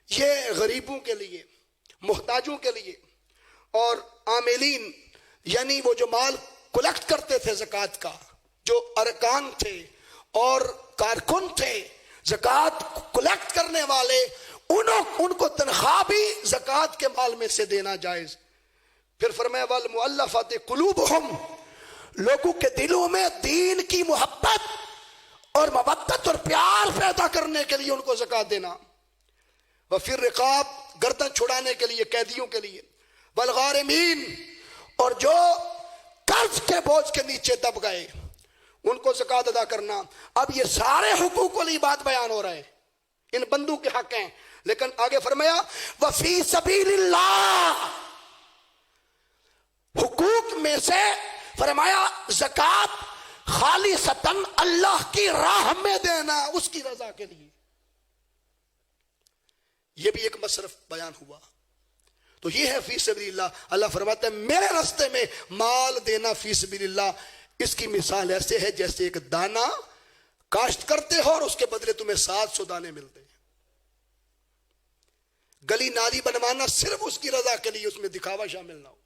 [SPEAKER 1] یہ غریبوں کے لیے، محتاجوں کے لیے، اور عاملین یعنی وہ جو مال کلیکٹ کرتے تھے زکوٰۃ کا، جو ارکان تھے اور کارکن تھے زکوٰۃ کلیکٹ کرنے والے، ان کو تنخواہ بھی زکوٰۃ کے مال میں سے دینا جائز. پھر فرمایا والمؤلفات قلوبہم، لوگوں کے دلوں میں دین کی محبت اور مودت اور پیار پیدا کرنے کے لیے ان کو زکوٰۃ دینا. وفی الرقاب گردن چھڑانے کے لیے قیدیوں کے لیے، والغارمین اور جو قرض کے بوجھ کے نیچے دب گئے ان کو زکوٰۃ ادا کرنا۔ اب یہ سارے حقوق والی بات بیان ہو رہے ہیں، ان بندوں کے حق ہیں، لیکن آگے فرمایا وفی سبیل اللہ، حقوق میں سے فرمایا زکوٰۃ خالصتاً اللہ کی راہ میں دینا، اس کی رضا کے لیے۔ یہ بھی ایک مصرف بیان ہوا، تو یہ ہے فی سبیل اللہ۔ اللہ فرماتا ہے میرے راستے میں مال دینا فی سبیل اللہ، اس کی مثال ایسے ہے جیسے ایک دانہ کاشت کرتے ہو اور اس کے بدلے تمہیں 700 دانے ملتے ہیں۔ گلی نالی بنوانا صرف اس کی رضا کے لیے، اس میں دکھاوا شامل نہ ہو۔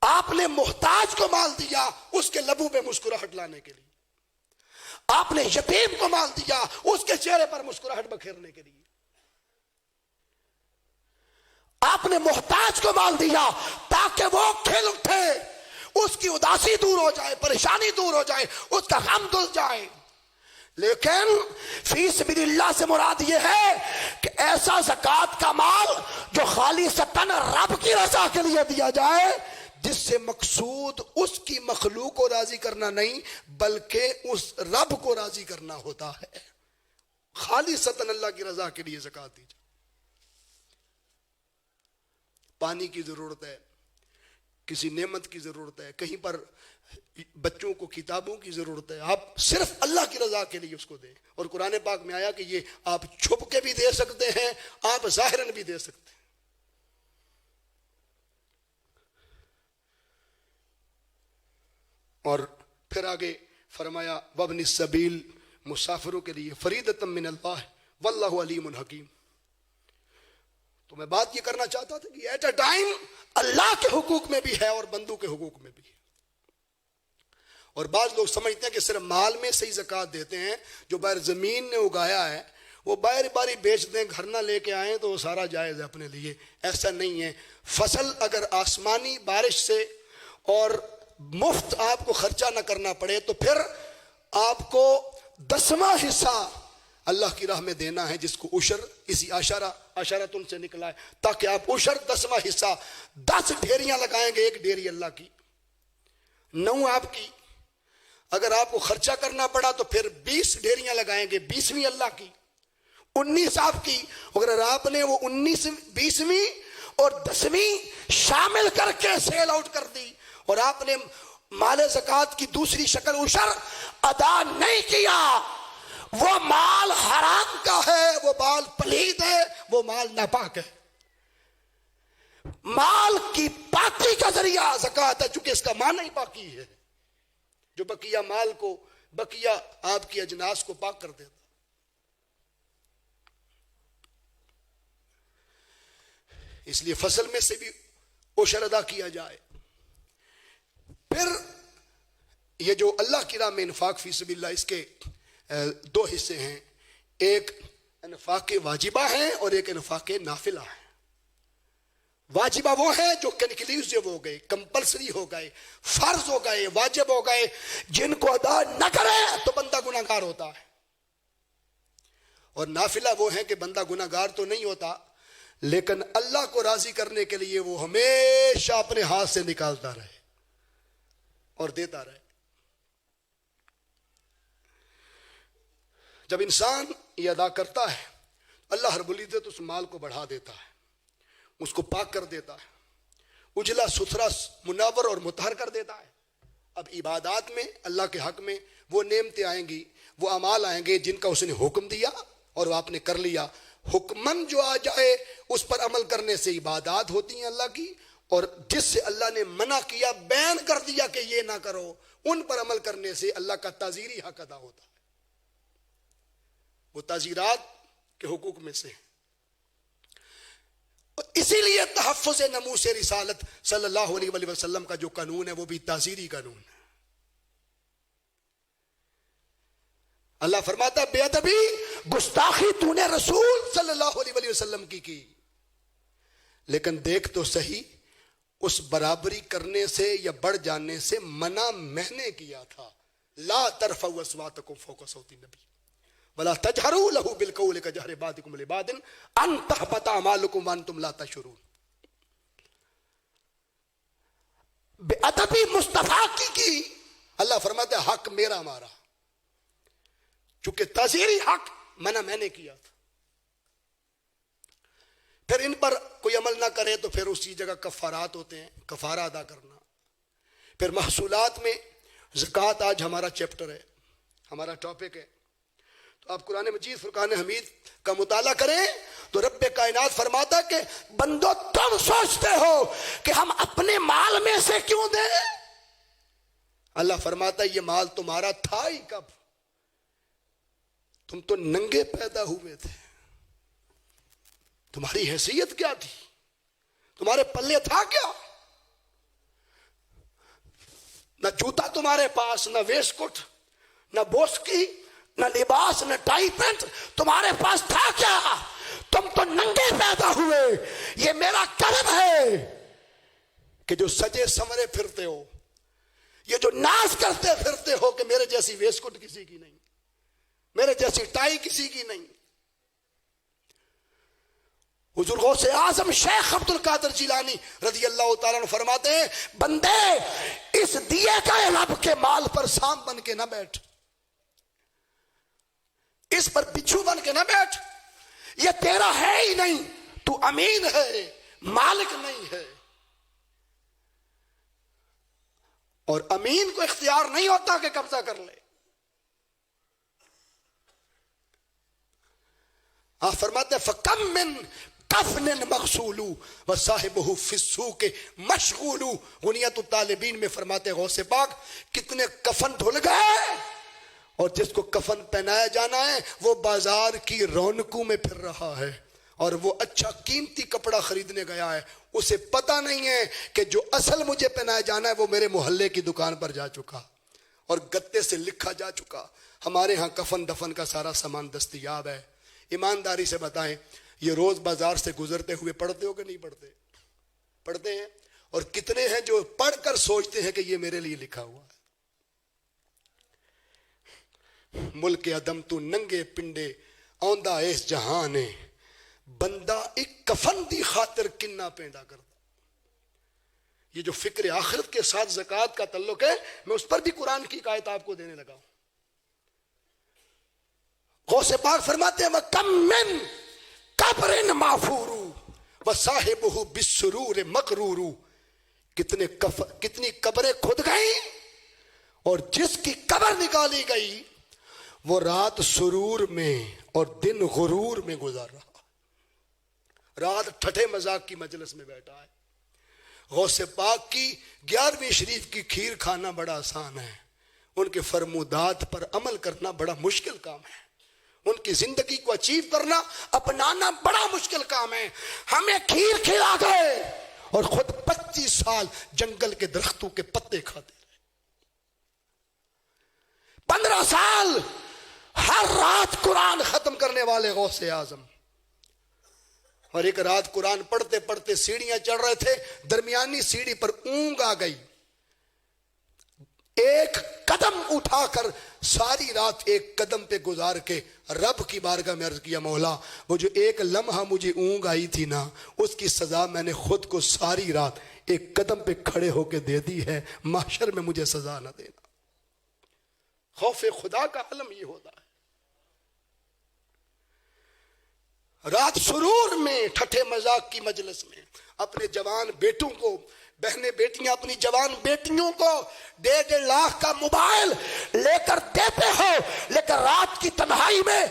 [SPEAKER 1] آپ نے محتاج کو مال دیا اس کے لبوں پہ مسکراہٹ لانے کے لیے، آپ نے یتیم کو مال دیا اس کے چہرے پر مسکراہٹ بکھیرنے کے لیے، آپ نے محتاج کو مال دیا تاکہ وہ کھل اٹھے، اس کی اداسی دور ہو جائے، پریشانی دور ہو جائے، اس کا غم دل جائے۔ لیکن فی سبیل اللہ سے مراد یہ ہے کہ ایسا زکوٰۃ کا مال جو خالصتاً رب کی رضا کے لیے دیا جائے، جس سے مقصود اس کی مخلوق کو راضی کرنا نہیں بلکہ اس رب کو راضی کرنا ہوتا ہے۔ خالصتاً اللہ کی رضا کے لیے زکوٰۃ دی جائے۔ پانی کی ضرورت ہے، کسی نعمت کی ضرورت ہے، کہیں پر بچوں کو کتابوں کی ضرورت ہے، آپ صرف اللہ کی رضا کے لیے اس کو دیں۔ اور قرآن پاک میں آیا کہ یہ آپ چھپ کے بھی دے سکتے ہیں، آپ ظاہراً بھی دے سکتے ہیں۔ اور پھر آگے فرمایا وابن السبیل، مسافروں کے لیے فریضۃ من اللہ واللہ علیم حکیم۔ تو میں بات یہ کرنا چاہتا تھا کہ ایٹ اے ٹائم اللہ کے حقوق میں بھی ہے اور بندوں کے حقوق میں بھی ہے۔ اور بعض لوگ سمجھتے ہیں کہ صرف مال میں سے ہی زکوٰۃ دیتے ہیں، جو باہر زمین نے اگایا ہے وہ باہر باری بیچ دیں، گھر نہ لے کے آئیں تو وہ سارا جائز ہے اپنے لیے، ایسا نہیں ہے۔ فصل اگر آسمانی بارش سے اور مفت آپ کو خرچہ نہ کرنا پڑے تو پھر آپ کو 10واں حصہ اللہ کی راہ میں دینا ہے، جس کو عشر، اسی عشرۃ سے نکلا ہے، تاکہ آپ عشر 10واں حصہ 10 ڈھیریاں لگائیں گے، ایک ڈھیری اللہ کی، 9 آپ کی۔ اگر آپ کو خرچہ کرنا پڑا تو پھر 20 ڈھیریاں لگائیں گے، 20ویں اللہ کی، 19 آپ کی۔ اگر آپ نے وہ 19 20ویں اور 10ویں شامل کر کے سیل آؤٹ کر دی اور آپ نے مال زکوٰۃ کی دوسری شکل عشر ادا نہیں کیا، وہ مال حرام کا ہے، وہ مال پلید ہے، وہ مال ناپاک ہے۔ مال کی پاکی کا ذریعہ زکوٰۃ ہے، چونکہ اس کا معنی ہی پاکی ہے، جو بقیہ مال کو، بقیہ آپ کی اجناس کو پاک کر دیتا۔ اس لیے فصل میں سے بھی عشر ادا کیا جائے۔ پھر یہ جو اللہ کی راہ میں انفاق فی سبیل اللہ، اس کے 2 حصے ہیں، ایک انفاق واجبہ ہیں اور ایک انفاق نافلہ ہیں۔ واجبہ وہ ہیں جو کنکلیوسیو ہو گئے، کمپلسری ہو گئے، فرض ہو گئے، واجب ہو گئے، جن کو ادا نہ کرے تو بندہ گناہگار ہوتا ہے۔ اور نافلہ وہ ہیں کہ بندہ گناہگار تو نہیں ہوتا لیکن اللہ کو راضی کرنے کے لیے وہ ہمیشہ اپنے ہاتھ سے نکالتا رہے اور دیتا رہے۔ جب انسان یہ ادا کرتا ہے اللہ رب العزت اس مال کو بڑھا دیتا ہے، اس کو پاک کر دیتا ہے، اجلا ستھرا منور اور مطہر کر دیتا ہے۔ اب عبادات میں اللہ کے حق میں وہ نعمتیں آئیں گی، وہ اعمال آئیں گے جن کا اس نے حکم دیا اور وہ آپ نے کر لیا۔ حکمن جو آ جائے اس پر عمل کرنے سے عبادات ہوتی ہیں اللہ کی، اور جس سے اللہ نے منع کیا، بین کر دیا کہ یہ نہ کرو، ان پر عمل کرنے سے اللہ کا تعزیری حق ادا ہوتا ہے۔ وہ تعزیرات کے حقوق میں سے ہیں۔ اسی لیے تحفظ ناموس رسالت صلی اللہ علیہ وآلہ وسلم کا جو قانون ہے وہ بھی تعزیری قانون ہے۔ اللہ فرماتا ہے بے ادبی، گستاخی تو نے رسول صلی اللہ علیہ وآلہ وسلم کی، لیکن دیکھ تو صحیح، اس برابری کرنے سے یا بڑھ جانے سے منع میں نے کیا تھا۔ لا ترفعوا اصواتکم فوق صوت النبی ولا تجهروا له بالقول كجهر بعضكم لبعض ان تحبط اعمالكم وانتم لا تشعرون. بے ادبی مصطفیٰ کی اللہ فرماتا ہے حق میرا مارا، چونکہ تذہیری حق منع میں نے کیا تھا. پھر ان پر کوئی عمل نہ کرے تو پھر اسی جگہ کفارات ہوتے ہیں، کفارہ ادا کرنا. پھر محصولات میں زکوٰۃ آج ہمارا چیپٹر ہے، ہمارا ٹاپک ہے. تو آپ قرآن مجید فرقان حمید کا مطالعہ کریں تو رب کائنات فرماتا ہے کہ بندو تم سوچتے ہو کہ ہم اپنے مال میں سے کیوں دیں؟ اللہ فرماتا ہے یہ مال تمہارا تھا ہی کب؟ تم تو ننگے پیدا ہوئے تھے. تمہاری حیثیت کیا تھی؟ تمہارے پلے تھا کیا؟ نہ جوتا تمہارے پاس، نہ ویسٹ کوٹ، نہ بوسکی، نہ لباس، نہ ٹائی پینٹ تمہارے پاس تھا کیا؟ تم تو ننگے پیدا ہوئے. یہ میرا کرم ہے کہ جو سجے سمرے پھرتے ہو، یہ جو ناز کرتے پھرتے ہو کہ میرے جیسی ویسٹ کوٹ کسی کی نہیں، میرے جیسی ٹائی کسی کی نہیں. حضور غوث اعظم شیخ عبد القادر جیلانی رضی اللہ تعالیٰ عنہ فرماتے ہیں بندے اس دیے گئے رب کے مال پر سام بن کے نہ بیٹھ، اس پر بچھو بن کے نہ بیٹھ. یہ تیرا ہے ہی نہیں، تو امین ہے، مالک نہیں ہے. اور امین کو اختیار نہیں ہوتا کہ قبضہ کر لے. آپ فرماتے ہیں فَكَمْ مِن کفن مغسول وصاحبہ فی السوق مشغول. غنیت الطالبین میں فرماتے ہیں غوث پاک کتنے کفن دھل گئے اور جس کو کفن پہنایا جانا ہے وہ بازار کی رونقوں میں پھر رہا ہے، اور وہ اچھا قیمتی کپڑا خریدنے گیا ہے، اسے پتہ نہیں ہے کہ جو اصل مجھے پہنایا جانا ہے وہ میرے محلے کی دکان پر جا چکا اور گتے سے لکھا جا چکا. ہمارے ہاں کفن دفن کا سارا سامان دستیاب ہے. ایمانداری سے بتائیں یہ روز بازار سے گزرتے ہوئے پڑھتے ہو کہ نہیں پڑھتے؟ پڑھتے ہیں. اور کتنے ہیں جو پڑھ کر سوچتے ہیں کہ یہ میرے لیے لکھا ہوا ہے. ملک عدم تو ننگے پنڈے آندا اس جہانے بندہ ایک کفن دی خاطر کنہ پینڈا کرتا. یہ جو فکر آخرت کے ساتھ زکوٰۃ کا تعلق ہے میں اس پر بھی قرآن کی ایک آیت آپ کو دینے لگا ہوں. غوث پاک فرماتے ہیں وَكَمْ مِن قَبْرٍ مَعْفُورُ وَصَاحِبُهُ بِالسُّرُورِ مَقْرُورُ. کتنی قبریں کھد گئیں اور جس کی قبر نکالی گئی وہ رات سرور میں اور دن غرور میں گزار رہا، رات ٹھٹھے مذاق کی مجلس میں بیٹھا ہے. غوث پاک کی 11ویں شریف کی کھیر کھانا بڑا آسان ہے، ان کے فرمودات پر عمل کرنا بڑا مشکل کام ہے. ان کی زندگی کو اچیو کرنا اپنانا بڑا مشکل کام ہے. ہمیں کھیر کھلا گئے اور خود 25 سال جنگل کے درختوں کے پتے کھاتے رہے. 15 سال ہر رات قرآن ختم کرنے والے غوث اعظم. اور ایک رات قرآن پڑھتے پڑھتے سیڑھیاں چڑھ رہے تھے، درمیانی سیڑھی پر اونگ آ گئی. ایک قدم اٹھا کر ساری رات ایک قدم پہ گزار کے رب کی بارگاہ میں عرض کیا مولا وہ جو ایک لمحہ مجھے اونگ آئی تھی نا اس کی سزا میں نے خود کو ساری رات ایک قدم پہ کھڑے ہو کے دے دی ہے، محشر میں مجھے سزا نہ دینا. خوف خدا کا علم یہ ہوتا ہے. رات سرور میں ٹھٹھے مذاق کی مجلس میں اپنے جوان بیٹوں کو، بہنیں بیٹیاں اپنی جوان بیٹیوں کو 1.5 لاکھ کا موبائل لے کر دیتے ہو، لیکن رات کی تنہائی میں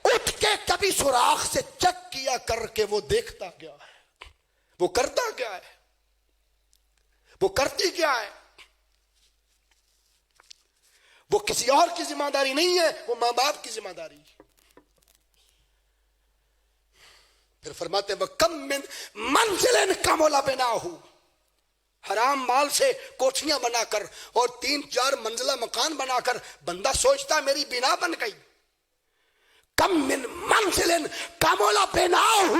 [SPEAKER 1] اٹھ کے کبھی سوراخ سے چیک کیا کر کے وہ دیکھتا کیا ہے، وہ کرتا کیا ہے، وہ کرتی کیا ہے. وہ کسی اور کی ذمہ داری نہیں ہے، وہ ماں باپ کی ذمہ داری ہے. پھر فرماتے ہیں وَكَمْ مِن مَنزِلٍ كَمُلَ بِنَاؤُهُ. حرام مال سے کوٹھیاں بنا کر اور 3-4 منزلہ مکان بنا کر بندہ سوچتا میری بنا بن گئی. کم من منزل کمل بناؤہ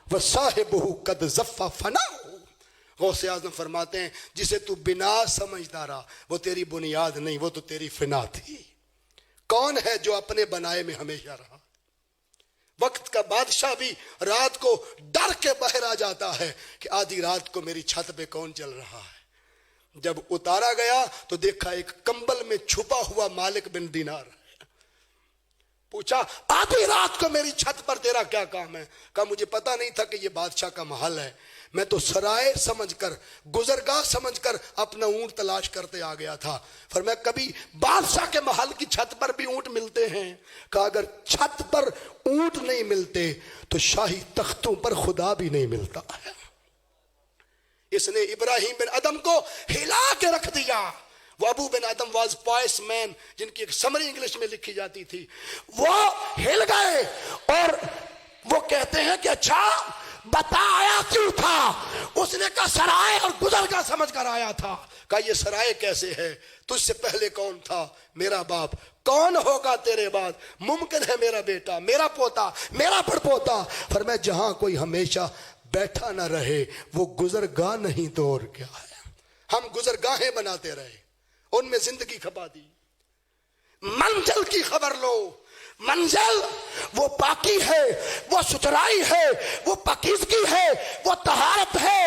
[SPEAKER 1] وصاحبہ قد زف فناؤہ. غوث اعظم فرماتے ہیں جسے تو بنا سمجھتا رہا وہ تیری بنیاد نہیں، وہ تو تیری فنا تھی. کون ہے جو اپنے بنائے میں ہمیشہ رہا؟ وقت کا بادشاہ بھی رات کو ڈر کے باہر آ جاتا ہے کہ آدھی رات کو میری چھت پہ کون چل رہا ہے۔ جب اتارا گیا تو دیکھا ایک کمبل میں چھپا ہوا مالک بن دینار ہے۔ پوچھا آدھی رات کو میری چھت پر تیرا کیا کام ہے؟ کہا مجھے پتا نہیں تھا کہ یہ بادشاہ کا محل ہے، میں تو سرائے سمجھ کر، گزرگاہ سمجھ کر اپنا اونٹ تلاش کرتے آ گیا تھا۔ فرمایا کبھی بادشاہ کے محل کی چھت پر بھی اونٹ ملتے ہیں؟ کہا اگر چھت پر اونٹ نہیں ملتے تو شاہی تختوں پر خدا بھی نہیں ملتا ہے۔ اس نے ابراہیم بن ادم کو ہلا کے رکھ دیا۔ وہ ابو بن ادم واز پوائس مین، جن کی ایک سمری انگلش میں لکھی جاتی تھی، وہ ہل گئے اور وہ کہتے ہیں کہ اچھا بتا آیا کیوں تھا؟ اس نے کہا سرائے اور گزرگاہ سمجھ کر آیا تھا۔ کہا یہ سرائے کیسے ہے؟ تجھ سے پہلے کون تھا؟ میرا باپ۔ کون ہوگا تیرے بعد؟ ممکن ہے میرا بیٹا، میرا پوتا، میرا پڑپوتا۔ فرمایا جہاں کوئی ہمیشہ بیٹھا نہ رہے وہ گزرگاہ نہیں تو اور کیا ہے۔ ہم گزرگاہیں بناتے رہے، ان میں زندگی کھپا دی۔ منزل کی خبر لو، منزل وہ پاکی ہے، وہ ستھرائی ہے، وہ پاکیزگی ہے، وہ طہارت ہے،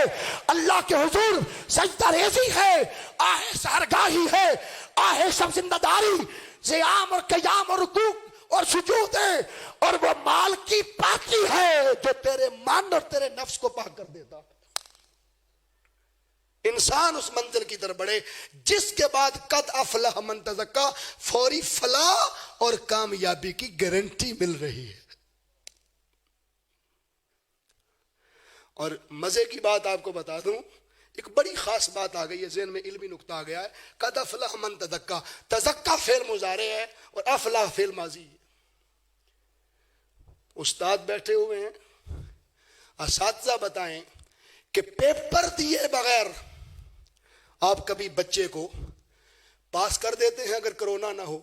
[SPEAKER 1] اللہ کے حضور سجدہ ریزی ہے، آہ سحرگاہی ہے، آہ شب زندہ داری، قیام اور قیام اور رکوع اور سجود ہے، اور وہ مال کی پاکی ہے جو تیرے من اور تیرے نفس کو پاک کر دیتا ہے۔ انسان اس منزل کی طرف بڑھے جس کے بعد قد افلح من تزکا، فوری فلاح اور کامیابی کی گارنٹی مل رہی ہے۔ اور مزے کی بات آپ کو بتا دوں، ایک بڑی خاص بات آ گئی ہے ذہن میں، علمی نقطہ آ گیا ہے۔ قد افلح من تزکا، تزکا فعل مضارع ہے اور افلح فعل ماضی ہے۔ استاد بیٹھے ہوئے ہیں، اساتذہ بتائیں کہ پیپر دیے بغیر آپ کبھی بچے کو پاس کر دیتے ہیں اگر کرونا نہ ہو؟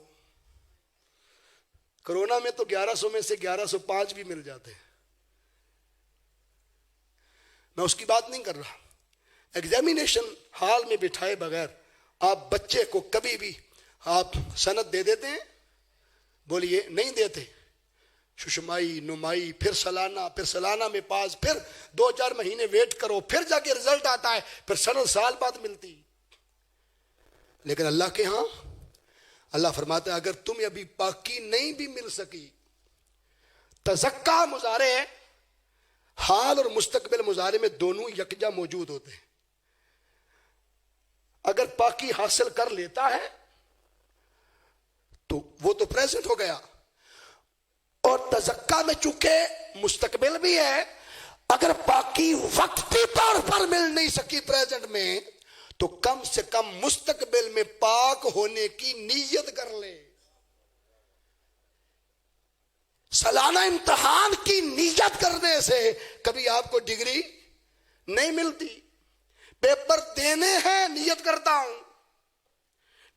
[SPEAKER 1] کرونا میں تو 1100 میں سے 1105 بھی مل جاتے ہیں، میں اس کی بات نہیں کر رہا۔ ایگزامینیشن ہال میں بٹھائے بغیر آپ بچے کو کبھی بھی آپ سند دے دیتے ہیں؟ بولیے نہیں دیتے۔ ششمائی، نمائی، پھر سالانہ میں پاس، پھر 2-4 مہینے ویٹ کرو، پھر جا کے رزلٹ آتا ہے، پھر سال بعد ملتی۔ لیکن اللہ کے ہاں اللہ فرماتا ہے اگر تمہیں ابھی پاکی نہیں بھی مل سکی، تزکا مضارع ہے، حال اور مستقبل مضارع میں دونوں یکجا موجود ہوتے ہیں۔ اگر پاکی حاصل کر لیتا ہے تو وہ تو پریزنٹ ہو گیا، اور تزکا میں چونکہ مستقبل بھی ہے، اگر پاکی وقتی طور پر مل نہیں سکی پریزنٹ میں تو کم سے کم مستقبل میں پاک ہونے کی نیت کر لے۔ سالانہ امتحان کی نیت کرنے سے کبھی آپ کو ڈگری نہیں ملتی۔ پیپر دینے ہیں، نیت کرتا ہوں،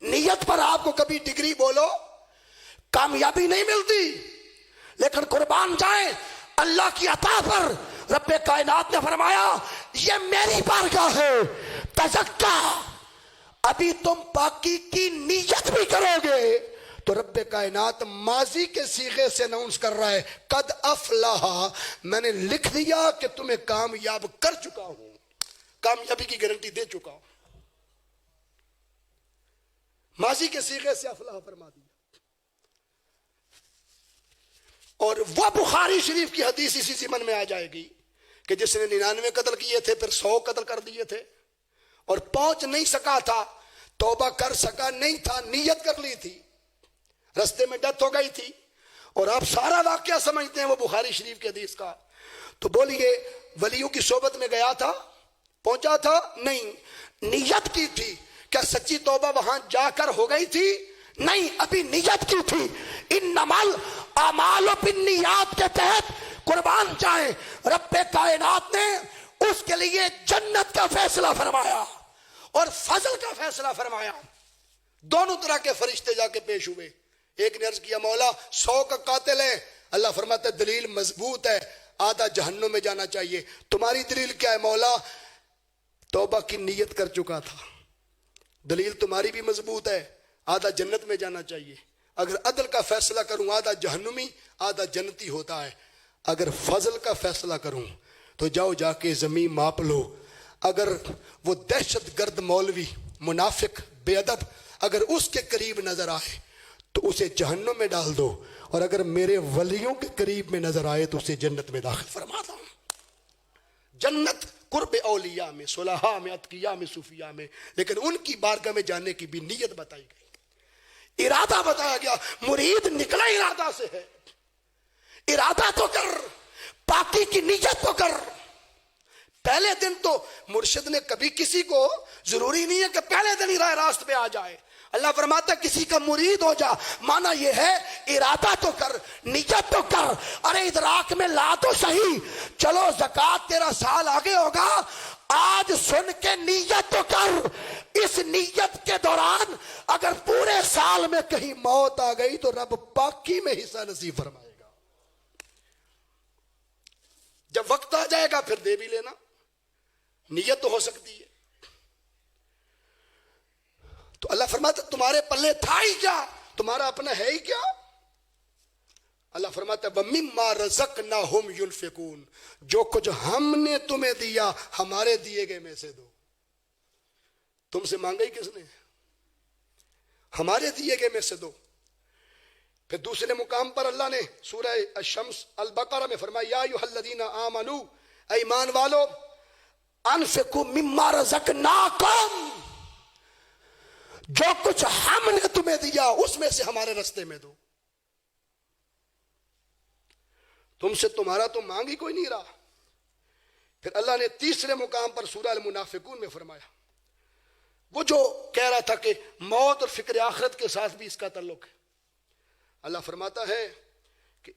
[SPEAKER 1] نیت پر آپ کو کبھی ڈگری بولو کامیابی نہیں ملتی۔ لیکن قربان جائیں اللہ کی عطا پر، رب کائنات نے فرمایا یہ میری بارگاہ ہے، تزکا۔ ابھی تم پاکی کی نیت بھی کرو گے تو رب کائنات ماضی کے صیغے سے اناؤنس کر رہا ہے قد افلح، میں نے لکھ دیا کہ تمہیں کامیاب کر چکا ہوں، کامیابی کی گارنٹی دے چکا ہوں۔ ماضی کے صیغے سے افلح فرما دیا۔ اور وہ بخاری شریف کی حدیث اسی ضمن میں آ جائے گی کہ جس نے 99 قتل کیے تھے پھر 100 قتل کر دیے تھے، اور پہنچ نہیں سکا تھا، توبہ کر سکا نہیں تھا، نیت کر لی تھی، رستے میں ڈیتھ ہو گئی تھی، اور آپ سارا واقعہ سمجھتے ہیں وہ بخاری شریف کی حدیث کا۔ تو بولیے ولیوں کی صحبت میں گیا تھا، پہنچا تھا؟ نہیں، نیت کی تھی۔ کیا سچی توبہ وہاں جا کر ہو گئی تھی؟ نہیں، ابھی نیت کی تھی۔ انما الاعمال بالنیات کے تحت قربان جائیں رب کائنات نے اس کے لیے جنت کا فیصلہ فرمایا اور فضل کا فیصلہ فرمایا۔ دونوں طرح کے فرشتے جا کے پیش ہوئے۔ ایک نے عرض کیا مولا 100 کا قاتل ہے، اللہ فرماتا ہے دلیل مضبوط ہے، آدھا جہنم میں جانا چاہیے۔ تمہاری دلیل کیا ہے؟ مولا توبہ کی نیت کر چکا تھا۔ دلیل تمہاری بھی مضبوط ہے، آدھا جنت میں جانا چاہیے۔ اگر عدل کا فیصلہ کروں آدھا جہنمی آدھا جنتی ہوتا ہے. اگر فضل کا فیصلہ کروں تو جاؤ جا کے زمین ماپ لو. اگر وہ دہشت گرد مولوی منافق بے ادب اگر اس کے قریب نظر آئے تو اسے جہنم میں ڈال دو, اور اگر میرے ولیوں کے قریب میں نظر آئے تو اسے جنت میں داخل فرما دو. جنت قرب اولیاء میں, صلحاء میں, اتقیاء میں, صوفیاء میں, لیکن ان کی بارگاہ میں جانے کی بھی نیت بتائی گئی, ارادہ بتایا گیا. مرید نکلا ارادہ سے ہے, ارادہ تو کر, پاکی کی نیت تو کر. پہلے دن تو مرشد نے کبھی کسی کو ضروری نہیں ہے کہ پہلے دن ہی راہ راست پہ آ جائے. اللہ فرماتا ہے کسی کا مرید ہو جا, مانا یہ ہے ارادہ تو کر, نیت تو کر. ارے ادراک میں لا تو صحیح, چلو زکوٰۃ تیرا سال آگے ہوگا, آج سن کے نیت تو کر. اس نیت کے دوران اگر پورے سال میں کہیں موت آ گئی تو رب پاکی میں حصہ نصیب فرمائے گا. جب وقت آ جائے گا پھر دے بھی لینا, نیت تو ہو سکتی ہے. تو اللہ فرماتا تمہارے پلے تھا ہی کیا, تمہارا اپنا ہے ہی کیا. اللہ فرماتا وَمِمَّا رَزَقْنَاهُمْ يُنْفِقُونَ, جو کچھ ہم نے تمہیں دیا ہمارے دیے گئے میں سے دو. تم سے مانگا ہی کس نے, ہمارے دیے گئے میں سے دو. پھر دوسرے مقام پر اللہ نے سورہ الشمس البقرہ میں فرمایا یا ایھا الذین آمنوا, اے ایمان والو, انفقوا مما رزقناکم, جو کچھ ہم نے تمہیں دیا اس میں سے ہمارے رستے میں دو. تم سے تمہارا تو مانگ ہی کوئی نہیں رہا. پھر اللہ نے تیسرے مقام پر سورہ المنافقون میں فرمایا, وہ جو کہہ رہا تھا کہ موت اور فکر آخرت کے ساتھ بھی اس کا تعلق ہے. اللہ فرماتا ہے کہ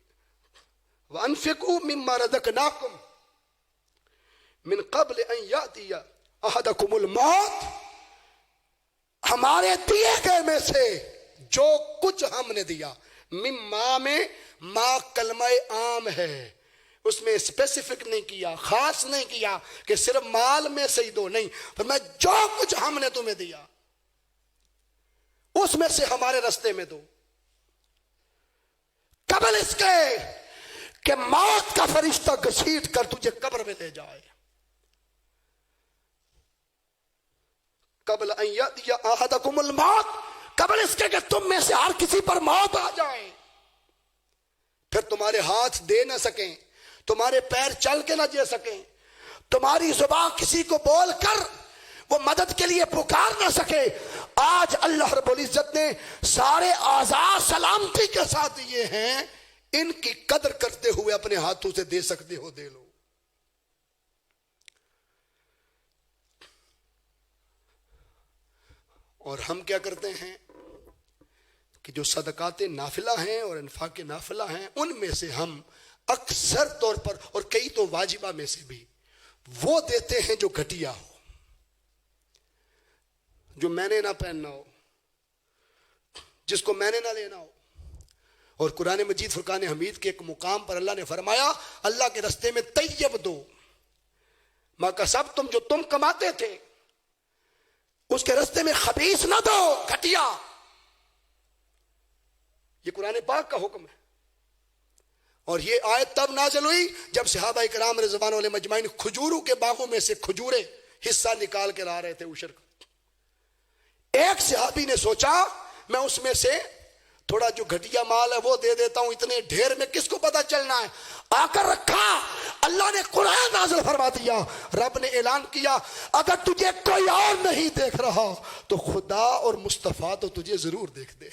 [SPEAKER 1] وَأَنفِقُوا مِمَّا رَزَقْنَاكُمْ مِن قَبْلِ أَن يَأْتِيَ أَحَدَكُمُ الْمَوْتُ, ہمارے دیے گئے میں سے جو کچھ ہم نے دیا. مما میں ما کلمہ عام ہے, اس میں اسپیسیفک نہیں کیا, خاص نہیں کیا کہ صرف مال میں سے ہی دو, نہیں, فرمایا جو کچھ ہم نے تمہیں دیا اس میں سے ہمارے رستے میں دو, قبل اس کے کہ موت کا فرشتہ گھسیٹ کر تجھے قبر میں لے جائے. قبل ان یأتی احدکم الموت, قبل اس کے کہ تم میں سے ہر کسی پر موت آ جائے. پھر تمہارے ہاتھ دے نہ سکیں, تمہارے پیر چل کے نہ جے سکیں, تمہاری زبان کسی کو بول کر وہ مدد کے لیے پکار نہ سکے. آج اللہ رب العزت نے سارے اعضاء سلامتی کے ساتھ دیے ہیں, ان کی قدر کرتے ہوئے اپنے ہاتھوں سے دے سکتے ہو دے لو. اور ہم کیا کرتے ہیں کہ جو صدقات نافلہ ہیں اور انفاق نافلہ ہیں ان میں سے ہم اکثر طور پر, اور کئی تو واجبہ میں سے بھی, وہ دیتے ہیں جو گھٹیا ہو, جو میں نے نہ پہننا ہو, جس کو میں نے نہ لینا ہو. اور قرآن مجید فرقان حمید کے ایک مقام پر اللہ نے فرمایا اللہ کے رستے میں طیب دو, ما کسبتم, جو تم کماتے تھے اس کے رستے میں خبیث نہ دو, گھٹیا. یہ قرآن پاک کا حکم ہے. اور یہ آیت تب نازل ہوئی جب صحابہ کرام رضوان علیہم اجمعین کھجوروں کے باغوں میں سے کھجورے حصہ نکال کے لا رہے تھے عشر کا. ایک صحابی نے سوچا میں اس میں سے تھوڑا جو گھٹیا مال ہے وہ دے دیتا ہوں, اتنے ڈھیر میں کس کو پتا چلنا ہے. آ کر رکھا, اللہ نے قرآن نازل فرما دیا, رب نے اعلان کیا اگر تجھے کوئی اور نہیں دیکھ رہا تو خدا اور مصطفیٰ تو تجھے ضرور دیکھ دے.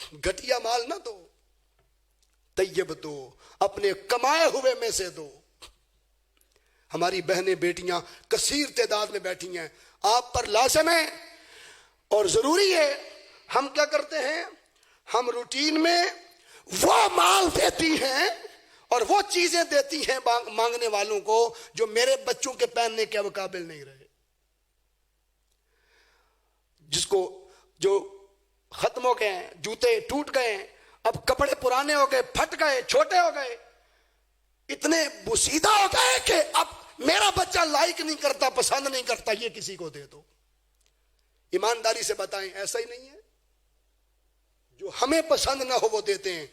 [SPEAKER 1] گھٹیا مال نہ دو, طیب دو, اپنے کمائے ہوئے میں سے دو. ہماری بہنیں بیٹیاں کثیر تعداد میں بیٹھی ہیں, آپ پر لازم ہے اور ضروری ہے. ہم کیا کرتے ہیں, ہم روٹین میں وہ مال دیتی ہیں اور وہ چیزیں دیتی ہیں مانگنے والوں کو جو میرے بچوں کے پہننے کے قابل نہیں رہے, جس کو جو ختم ہو گئے ہیں, جوتے ٹوٹ گئے ہیں, اب کپڑے پرانے ہو گئے, پھٹ گئے, چھوٹے ہو گئے, اتنے بوسیدہ ہو گئے کہ اب میرا بچہ لائک نہیں کرتا, پسند نہیں کرتا, یہ کسی کو دے دو. ایمانداری سے بتائیں ایسا ہی نہیں ہے. جو ہمیں پسند نہ ہو وہ دیتے ہیں.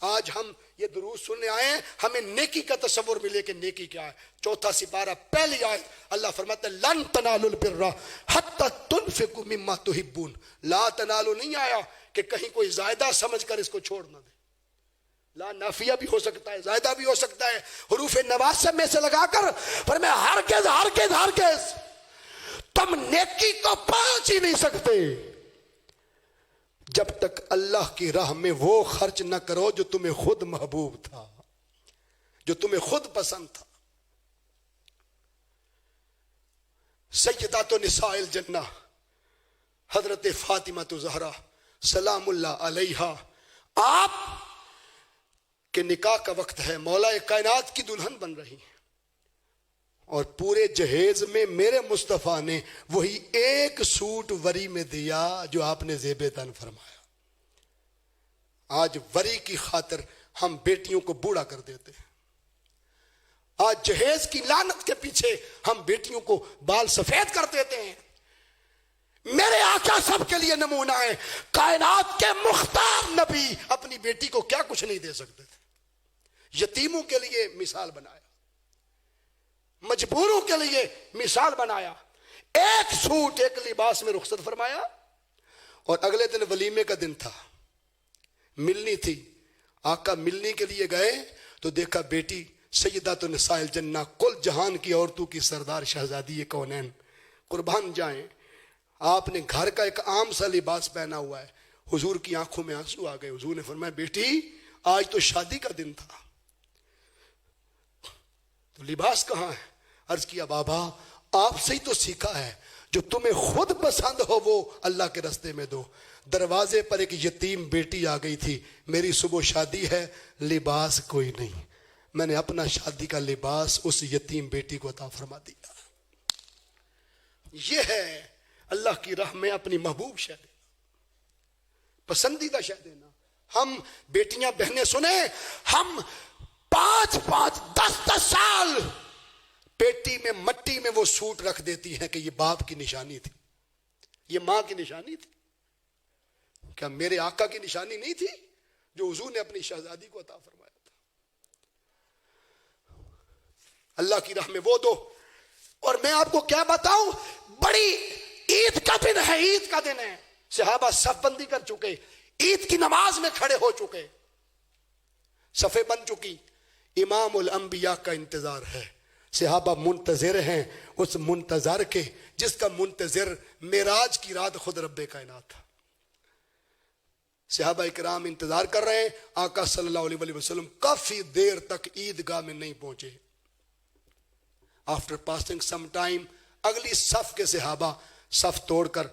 [SPEAKER 1] آج ہم یہ دروس سننے آئے ہیں, ہمیں نیکی کا تصور ملے کہ نیکی کیا ہے. 4 سپارہ پہلی آیت اللہ فرماتا ہے لن تنالوا البر حتی تنفقوا مما تحبون. لا تنالوا نہیں آیا کہ کہیں کوئی زائدہ سمجھ کر اس کو چھوڑ نہ دے. لا نافیہ بھی ہو سکتا ہے, زائدہ بھی ہو سکتا ہے, حروف نواسب میں سے لگا کر فرمایا ہرگز ہرگز ہرگز تم نیکی کو پہنچ ہی نہیں سکتے جب تک اللہ کی راہ میں وہ خرچ نہ کرو جو تمہیں خود محبوب تھا, جو تمہیں خود پسند تھا. سیدات نساء الجنہ حضرت فاطمہ زہرا سلام اللہ علیہا, آپ کے نکاح کا وقت ہے, مولا کائنات کی دلہن بن رہی ہیں, اور پورے جہیز میں میرے مصطفیٰ نے وہی ایک سوٹ وری میں دیا جو آپ نے زیب تن فرمایا. آج وری کی خاطر ہم بیٹیوں کو بوڑھا کر دیتے ہیں. آج جہیز کی لعنت کے پیچھے ہم بیٹیوں کو بال سفید کر دیتے ہیں. میرے آقا سب کے لیے نمونہ ہے. کائنات کے مختار نبی اپنی بیٹی کو کیا کچھ نہیں دے سکتے تھے. یتیموں کے لیے مثال بنایا, مجبوروں کے لیے مثال بنایا, ایک سوٹ ایک لباس میں رخصت فرمایا. اور اگلے دن ولیمے کا دن تھا, ملنی تھی. آقا ملنے کے لیے گئے تو دیکھا بیٹی سیدات النساء الجنہ کل جہان کی عورتوں کی سردار شہزادی کونین قربان جائیں. آپ نے گھر کا ایک عام سا لباس پہنا ہوا ہے. حضور کی آنکھوں میں آنسو آ گئے. حضور نے فرمایا بیٹی آج تو شادی کا دن تھا, تو لباس کہاں ہے؟ عرض کیا بابا آپ سے ہی تو سیکھا ہے, جو تمہیں خود پسند ہو وہ اللہ کے راستے میں دو. دروازے پر ایک یتیم بیٹی آ گئی تھی, میری صبح شادی ہے, لباس کوئی نہیں, میں نے اپنا شادی کا لباس اس یتیم بیٹی کو عطا فرما دیا. یہ ہے اللہ کی راہ میں اپنی محبوب شے دینا, پسندیدہ شے دینا. ہم بیٹیاں بہنیں سنیں, ہم 5-5 10-10 سال پیٹی میں مٹی میں وہ سوٹ رکھ دیتی ہیں کہ یہ باپ کی نشانی تھی, یہ ماں کی نشانی تھی. کیا میرے آقا کی نشانی نہیں تھی جو حضور نے اپنی شہزادی کو عطا فرمایا تھا؟ اللہ کی راہ میں وہ دو. اور میں آپ کو کیا بتاؤں, بڑی عید کا دن ہے, عید کا دن ہے. صحابہ صف بندی کر چکے, عید کی نماز میں کھڑے ہو چکے, صفیں بن چکی, امام الانبیاء کا انتظار ہے. صحابہ منتظر ہیں اس منتظر کے جس کا منتظر معراج کی رات خود رب کائنات تھا. صحابہ اکرام انتظار کر رہے ہیں. آقا صلی اللہ علیہ وسلم کافی دیر تک عیدگاہ میں نہیں پہنچے. آفٹر پاسنگ سم ٹائم اگلی صف کے صحابہ صف توڑ کر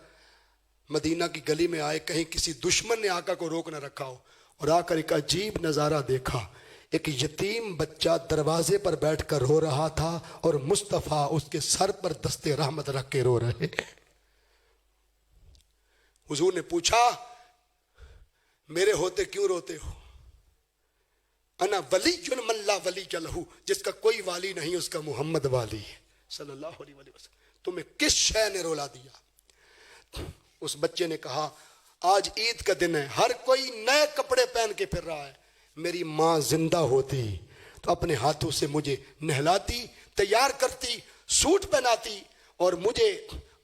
[SPEAKER 1] مدینہ کی گلی میں آئے, کہیں کسی دشمن نے آقا کو روک نہ رکھا ہو, اور آ کر ایک عجیب نظارہ دیکھا. ایک یتیم بچہ دروازے پر بیٹھ کر رو رہا تھا اور مصطفیٰ اس کے سر پر دستے رحمت رکھ کے رو رہے. حضور نے پوچھا میرے ہوتے کیوں روتے ہو؟ انا ولی من لا ولی لہ, جس کا کوئی والی نہیں اس کا محمد والی ہے صلی اللہ علیہ وسلم. تمہیں کس شے نے رولا دیا؟ اس بچے نے کہا آج عید کا دن ہے, ہر کوئی نئے کپڑے پہن کے پھر رہا ہے, میری ماں زندہ ہوتی تو اپنے ہاتھوں سے مجھے نہلاتی, تیار کرتی, سوٹ پہناتی, اور مجھے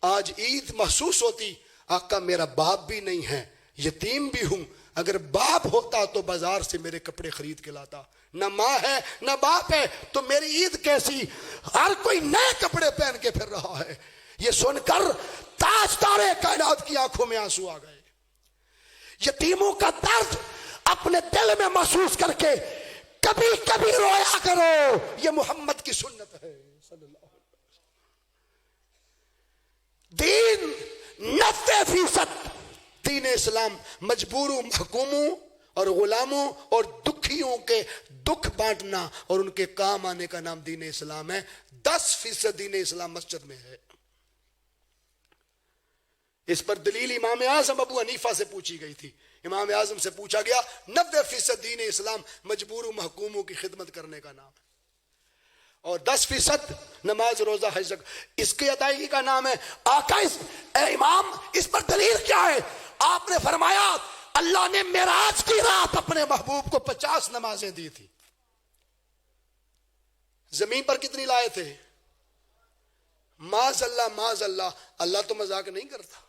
[SPEAKER 1] آج عید محسوس ہوتی. آقا میرا باپ بھی نہیں ہے, یتیم بھی ہوں, اگر باپ ہوتا تو بازار سے میرے کپڑے خرید کے لاتا. نہ ماں ہے نہ باپ ہے تو میری عید کیسی؟ ہر کوئی نئے کپڑے پہن کے پھر رہا ہے. یہ سن کر تاجدار کائنات کی آنکھوں میں آنسو آ گئے. یتیموں کا درد اپنے دل میں محسوس کر کے کبھی کبھی رویا کرو, یہ محمد کی سنت ہے صلی اللہ علیہ وسلم. دین 90% دین اسلام مجبوروں, محکوموں اور غلاموں اور دکھیوں کے دکھ بانٹنا اور ان کے کام آنے کا نام دین اسلام ہے. 10% دین اسلام مسجد میں ہے. اس پر دلیل امام اعظم ابو حنیفہ سے پوچھی گئی تھی. امام اعظم سے پوچھا گیا 90% دین اسلام مجبور و محکوموں کی خدمت کرنے کا نام ہے, اور 10% نماز روزہ حج اس کی ادائیگی کا نام ہے. آقا اے امام اس پر دلیل کیا ہے؟ آپ نے فرمایا اللہ نے معراج کی رات اپنے محبوب کو 50 نمازیں دی تھی. زمین پر کتنی لائے تھے؟ معاذ اللہ معاذ اللہ. اللہ تو مذاق نہیں کرتا.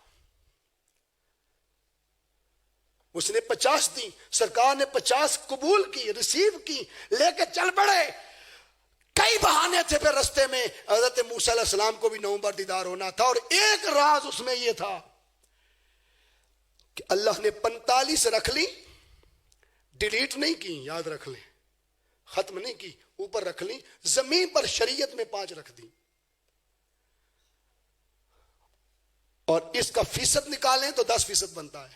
[SPEAKER 1] اس نے 50 دی, سرکار نے 50 قبول کی, ریسیو کی, لے کے چل پڑے. کئی بہانے تھے پھر رستے میں. حضرت موسیٰ علیہ السلام کو بھی نومبر دیدار ہونا تھا, اور ایک راز اس میں یہ تھا کہ اللہ نے 45 رکھ لی, ڈیلیٹ نہیں کی, یاد رکھ لیں, ختم نہیں کی, اوپر رکھ لی. زمین پر شریعت میں 5 رکھ دی. اور اس کا فیصد نکالیں تو 10% بنتا ہے.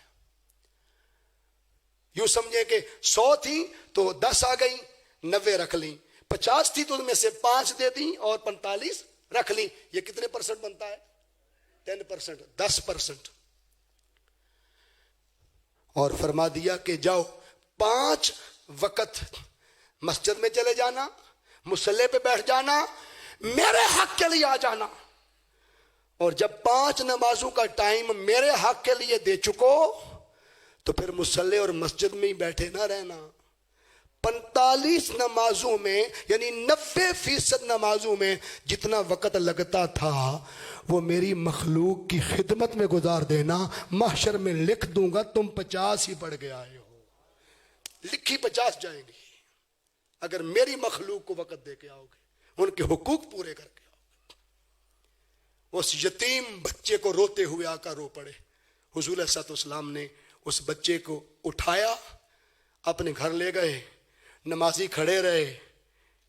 [SPEAKER 1] یوں سمجھے کہ 100 تھی تو 10 آ گئی, 90 رکھ لی. 50 تھی تو ان میں سے 5 دے دی اور 45 رکھ لی. یہ کتنے پرسنٹ بنتا ہے؟ 10%, 10%. اور فرما دیا کہ جاؤ 5 وقت مسجد میں چلے جانا, مصلی پہ بیٹھ جانا, میرے حق کے لیے آ جانا. اور جب 5 نمازوں کا ٹائم میرے حق کے لیے دے چکو تو پھر مصلی اور مسجد میں ہی بیٹھے نہ رہنا. 45 نمازوں میں یعنی 90% نمازوں میں جتنا وقت لگتا تھا وہ میری مخلوق کی خدمت میں گزار دینا. محشر میں لکھ دوں گا تم 50 ہی پڑھ کے آئے ہو. لکھی 50 جائیں گی اگر میری مخلوق کو وقت دے کے آؤ گے, ان کے حقوق پورے کر کے آؤ گے. اس یتیم بچے کو روتے ہوئے آقا رو پڑے. حضور علیہ السلام نے اس بچے کو اٹھایا, اپنے گھر لے گئے. نمازی کھڑے رہے,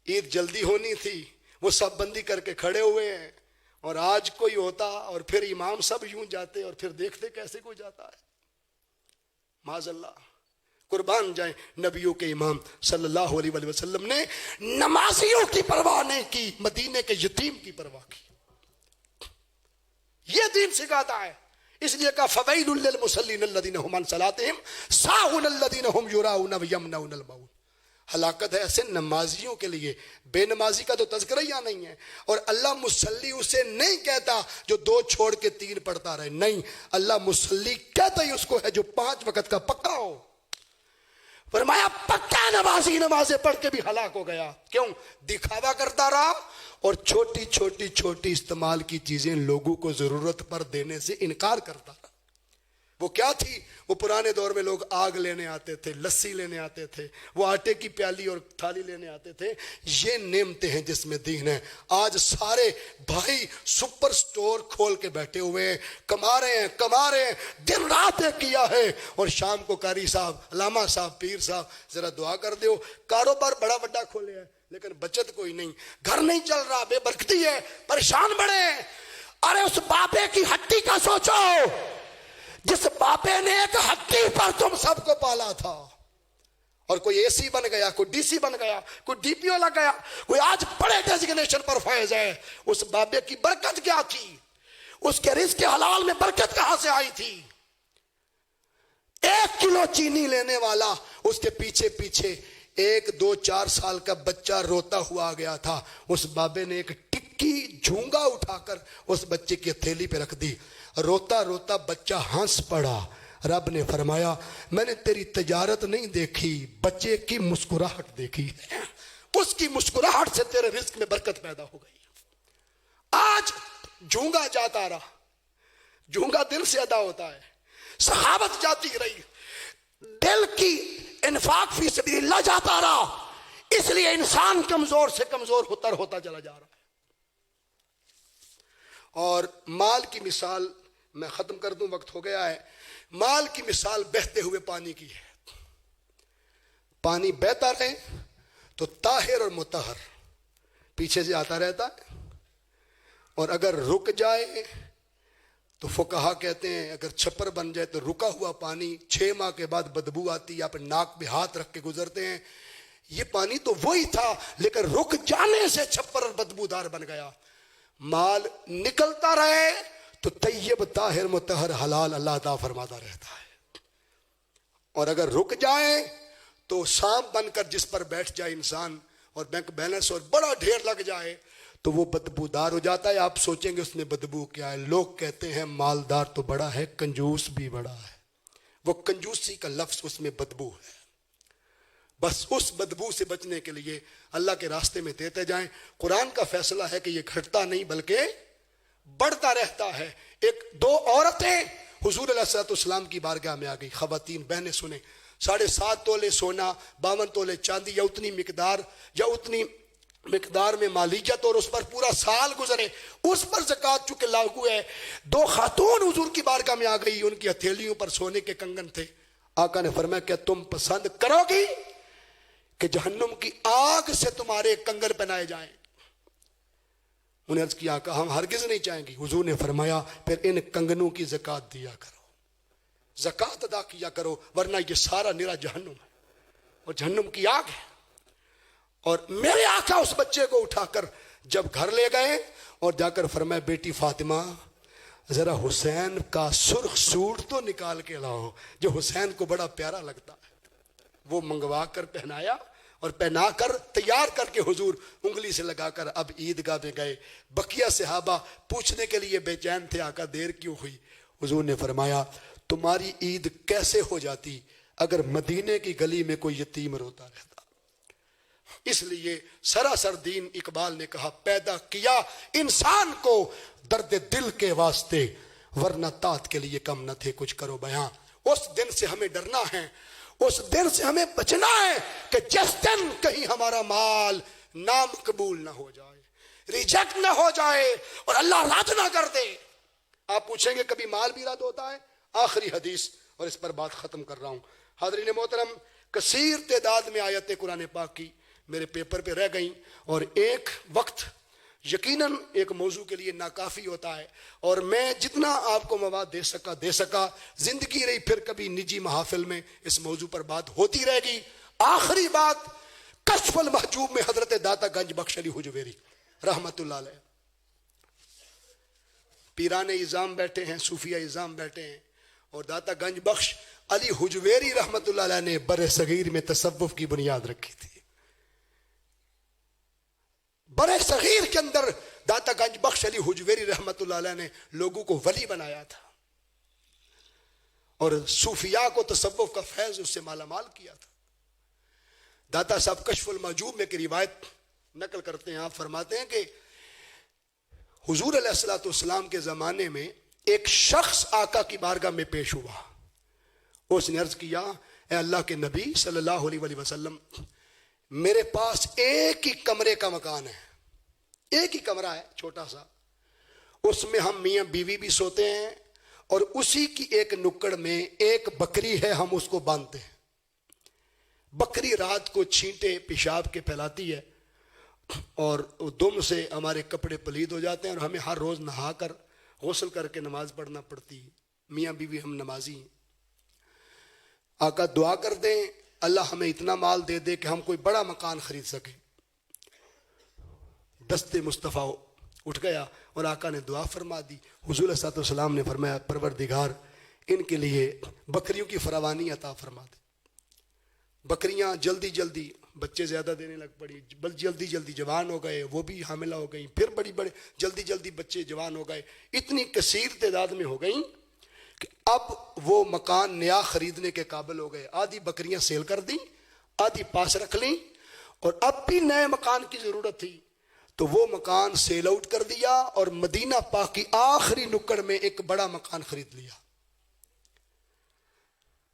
[SPEAKER 1] عید جلدی ہونی تھی, وہ سب بندی کر کے کھڑے ہوئے ہیں. اور آج کوئی ہوتا اور پھر امام سب یوں جاتے اور پھر دیکھتے کیسے کوئی جاتا ہے. معاذ اللہ, قربان جائیں نبیوں کے امام صلی اللہ علیہ وآلہ وسلم نے نمازیوں کی پرواہ نہیں کی, مدینے کے یتیم کی پرواہ کی. یہ دین سکھاتا ہے. اس لیے کہا فویل للمصلین الذین هم عن صلاتهم ساہون الذین هم یراؤون ویمنعون الماعون. ہلاکت ہے ایسے نمازیوں کے لیے. بے نمازی کا تو تذکرہ ہی نہیں ہے. اور اللہ مصلی اسے نہیں کہتا جو 2 چھوڑ کے 3 پڑھتا رہے, نہیں. اللہ مصلی کہتا ہی اس کو ہے جو 5 وقت کا پکا ہو. فرمایا پکا نمازی نمازیں پڑھ کے بھی ہلاک ہو گیا. کیوں؟ دکھاوا کرتا رہا اور چھوٹی چھوٹی چھوٹی استعمال کی چیزیں لوگوں کو ضرورت پر دینے سے انکار کرتا رہا. وہ کیا تھی؟ وہ پرانے دور میں لوگ آگ لینے آتے تھے, لسی لینے آتے تھے, وہ آٹے کی پیالی اور تھالی لینے آتے تھے. یہ نعمتیں ہیں جس میں دین ہے. آج سارے بھائی سپر سٹور کھول کے بیٹھے ہوئے ہیں, کما رہے ہیں, دن رات کیا ہے. اور شام کو قاری صاحب, علامہ صاحب, پیر صاحب ذرا دعا کر دیو. کاروبار بڑا بڑا کھولے ہیں لیکن بچت کوئی نہیں, گھر نہیں چل رہا, بے برکتی ہے, پریشان بڑے ہیں. ارے اس بابے کی ہڈی کا سوچو جس بابے نے ایک ہڈی پر تم سب کو پالا تھا. اور کوئی اے سی بن گیا, کوئی ڈی سی بن گیا, کوئی ڈی پی او لگ گیا, کوئی آج بڑے ڈیزگنیشن پر فائز ہے. اس بابے کی برکت کیا تھی؟ اس کے رزق حلال میں برکت کہاں سے آئی تھی؟ 1 کلو چینی لینے والا اس کے پیچھے پیچھے 1 2 4 سال کا بچہ روتا ہوا آ گیا تھا. اس بابے نے ایک ٹکی جھونگا اٹھا کر اس بچے کی ہتھیلی پہ رکھ دی. روتا روتا بچہ ہنس پڑا. رب نے فرمایا میں نے تیری تجارت نہیں دیکھی, بچے کی مسکراہٹ دیکھی. اس کی مسکراہٹ سے تیرے رزق میں برکت پیدا ہو گئی. آج جھونگا جاتا رہا, جھونگا دل سے ادا ہوتا ہے, سخاوت جاتی رہی, دل کی انفاق فی سبیل اللہ جاتا رہا. اس لیے انسان کمزور سے کمزور ہوتا چلا جا رہا ہے. اور مال کی مثال میں ختم کر دوں, وقت ہو گیا ہے. مال کی مثال بہتے ہوئے پانی کی ہے. پانی بہتا رہے تو طاہر اور مطہر پیچھے سے آتا رہتا ہے, اور اگر رک جائے تو فقہا کہتے ہیں اگر چھپر بن جائے تو رکا ہوا پانی 6 ماہ کے بعد بدبو آتی ہے, آپ ناک پہ ہاتھ رکھ کے گزرتے ہیں. یہ پانی تو وہی تھا لیکن رک جانے سے چھپر اور بدبودار بن گیا. مال نکلتا رہے تو طیب طاہر مطہر حلال اللہ عطا فرماتا رہتا ہے, اور اگر رک جائے تو سانپ بن کر جس پر بیٹھ جائے انسان اور بینک بیلنس اور بڑا ڈھیر لگ جائے تو وہ بدبودار ہو جاتا ہے. آپ سوچیں گے اس نے بدبو کیا ہے. لوگ کہتے ہیں مالدار تو بڑا ہے, کنجوس بھی بڑا ہے. وہ کنجوسی کا لفظ اس میں بدبو ہے. بس اس بدبو سے بچنے کے لیے اللہ کے راستے میں دیتے جائیں. قرآن کا فیصلہ ہے کہ یہ گھٹتا نہیں بلکہ بڑھتا رہتا ہے. دو عورتیں حضور علیہ الصلوۃ والسلام کی بارگاہ میں آ گئی. خواتین بہنیں سنیں, 7.5 تولے سونا, 52 تولے چاندی, یا اتنی مقدار میں مالیت, اور اس پر پورا سال گزرے, اس پر زکوٰۃ چونکہ لاگو ہے. 2 خاتون حضور کی بارگاہ میں آ گئی, ان کی ہتھیلیوں پر سونے کے کنگن تھے. آقا نے فرمایا کیا تم پسند کرو گی کہ جہنم کی آگ سے تمہارے کنگن پہنائے جائیں؟ انہیں عرض کیا آقا ہم ہرگز نہیں چاہیں گی. حضور نے فرمایا پھر ان کنگنوں کی زکوٰۃ دیا کرو, زکوٰۃ ادا کیا کرو, ورنہ یہ سارا نرا جہنم ہے اور جہنم کی آگ ہے. اور میرے آقا اس بچے کو اٹھا کر جب گھر لے گئے اور جا کر فرمایا بیٹی فاطمہ ذرا حسین کا سرخ سوٹ تو نکال کے لاؤ جو حسین کو بڑا پیارا لگتا ہے. وہ منگوا کر پہنایا اور پہنا کر تیار کر کے حضور انگلی سے لگا کر اب عیدگاہ میں گئے. بقیہ صحابہ پوچھنے کے لیے بے چین تھے آقا دیر کیوں ہوئی؟ حضور نے فرمایا تمہاری عید کیسے ہو جاتی اگر مدینے کی گلی میں کوئی یتیم روتا رہتا. اس لیے سراسر دین اقبال نے کہا پیدا کیا انسان کو درد دل کے واسطے, ورنہ طاعت کے لیے کم نہ تھے کچھ کرو بیاں. اس دن سے ہمیں ڈرنا ہے, اس دن سے ہمیں بچنا ہے کہ جس دن کہیں ہمارا مال نامقبول نہ ہو جائے, ریجیکٹ نہ ہو جائے اور اللہ رد نہ کر دے. آپ پوچھیں گے کبھی مال بھی رد ہوتا ہے؟ آخری حدیث اور اس پر بات ختم کر رہا ہوں. حاضرین محترم, کثیر تعداد میں آیتیں قرآن پاک کی میرے پیپر پہ رہ گئیں, اور ایک وقت یقیناً ایک موضوع کے لیے ناکافی ہوتا ہے, اور میں جتنا آپ کو مواد دے سکا. زندگی رہی پھر کبھی نجی محافل میں اس موضوع پر بات ہوتی رہے گی. آخری بات کشف المحجوب میں حضرت داتا گنج بخش علی حجویری رحمت اللہ علیہ, پیران اعظام بیٹھے ہیں, صوفیہ اعظام بیٹھے ہیں, اور داتا گنج بخش علی حجویری رحمت اللہ علیہ نے بر صغیر میں تصوف کی بنیاد رکھی تھی. برے صغیر کے اندر داتا گنج بخش علی حجویری رحمت اللہ علیہ نے لوگوں کو ولی بنایا تھا, اور صوفیاء کو تصوف کا فیض اس سے مالا مال کیا تھا. داتا صاحب کشف المحجوب میں کی روایت نقل کرتے ہیں, آپ فرماتے ہیں کہ حضور علیہ الصلوۃ والسلام کے زمانے میں ایک شخص آقا کی بارگاہ میں پیش ہوا. اس نے عرض کیا اے اللہ کے نبی صلی اللہ علیہ وسلم, میرے پاس ایک ہی کمرے کا مکان ہے, ایک ہی کمرہ ہے چھوٹا سا, اس میں ہم میاں بیوی بھی سوتے ہیں, اور اسی کی ایک نکڑ میں ایک بکری ہے, ہم اس کو باندھتے ہیں. بکری رات کو چھینٹے پیشاب کے پھیلاتی ہے, اور دم سے ہمارے کپڑے پلید ہو جاتے ہیں, اور ہمیں ہر روز نہا کر غسل کر کے نماز پڑھنا پڑتی ہے. میاں بیوی ہم نمازی ہیں. آقا دعا کر دیں اللہ ہمیں اتنا مال دے دے کہ ہم کوئی بڑا مکان خرید سکیں. دست مصطفیٰ اٹھ گیا اور آقا نے دعا فرما دی. حضور صلی اللہ علیہ وسلم نے فرمایا پروردگار ان کے لیے بکریوں کی فراوانی عطا فرما دے. بکریاں جلدی جلدی بچے زیادہ دینے لگ پڑی, جلدی جلدی جوان ہو گئے, وہ بھی حاملہ ہو گئیں, پھر بڑے جلدی جلدی بچے جوان ہو گئے, اتنی کثیر تعداد میں ہو گئیں کہ اب وہ مکان نیا خریدنے کے قابل ہو گئے. آدھی بکریاں سیل کر دیں, آدھی پاس رکھ لیں, اور اب بھی نئے مکان کی ضرورت تھی تو وہ مکان سیل آؤٹ کر دیا, اور مدینہ پاک کی آخری نکڑ میں ایک بڑا مکان خرید لیا.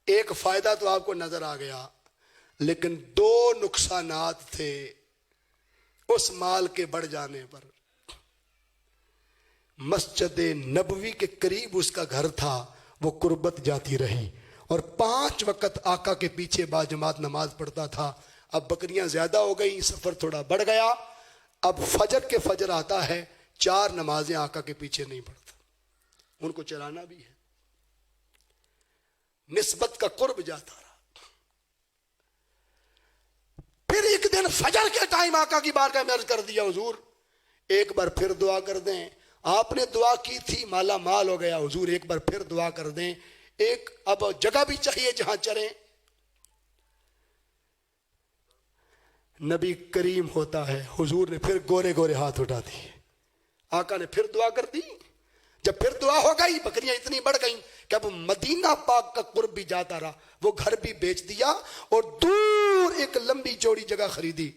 [SPEAKER 1] ایک فائدہ تو آپ کو نظر آ گیا, لیکن 2 نقصانات تھے اس مال کے بڑھ جانے پر. مسجد نبوی کے قریب اس کا گھر تھا, وہ قربت جاتی رہی, اور 5 وقت آقا کے پیچھے با جماعت نماز پڑھتا تھا. اب بکریاں زیادہ ہو گئیں, سفر تھوڑا بڑھ گیا, اب فجر کے فجر آتا ہے, 4 نمازیں آقا کے پیچھے نہیں پڑھتا, ان کو چلانا بھی ہے. نسبت کا قرب جاتا رہا. پھر ایک دن فجر کے ٹائم آقا کی بارگاہ میں عرض کر دیا حضور ایک بار پھر دعا کر دیں. آپ نے دعا کی تھی مالا مال ہو گیا, حضور ایک بار پھر دعا کر دیں, ایک اب جگہ بھی چاہیے جہاں چریں. نبی کریم ہوتا ہے, حضور نے پھر گورے گورے ہاتھ اٹھا دیے. آقا نے پھر دعا کر دی. جب پھر دعا ہو گئی, بکریاں اتنی بڑھ گئیں کہ اب مدینہ پاک کا قرب بھی جاتا رہا، وہ گھر بھی بیچ دیا اور دور ایک لمبی چوڑی جگہ خریدی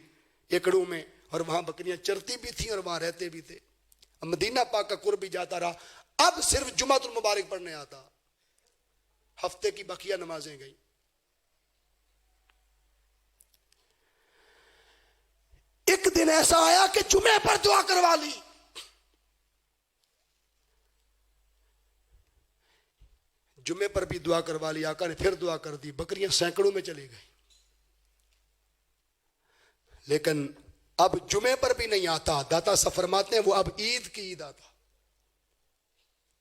[SPEAKER 1] ایکڑوں میں، اور وہاں بکریاں چرتی بھی تھیں اور وہاں رہتے بھی تھے۔ اب مدینہ پاک کا قرب بھی جاتا رہا، اب صرف جمعۃ المبارک پڑھنے آتا، ہفتے کی بقیہ نمازیں گئی۔ ایک دن ایسا آیا کہ جمعے پر دعا کروا لی، جمعے پر بھی دعا کروا لی، آقا نے پھر دعا کر دی، بکریاں سینکڑوں میں چلی گئی، لیکن اب جمعے پر بھی نہیں آتا۔ داتا صاحب فرماتے ہیں وہ اب عید کی عید آتا،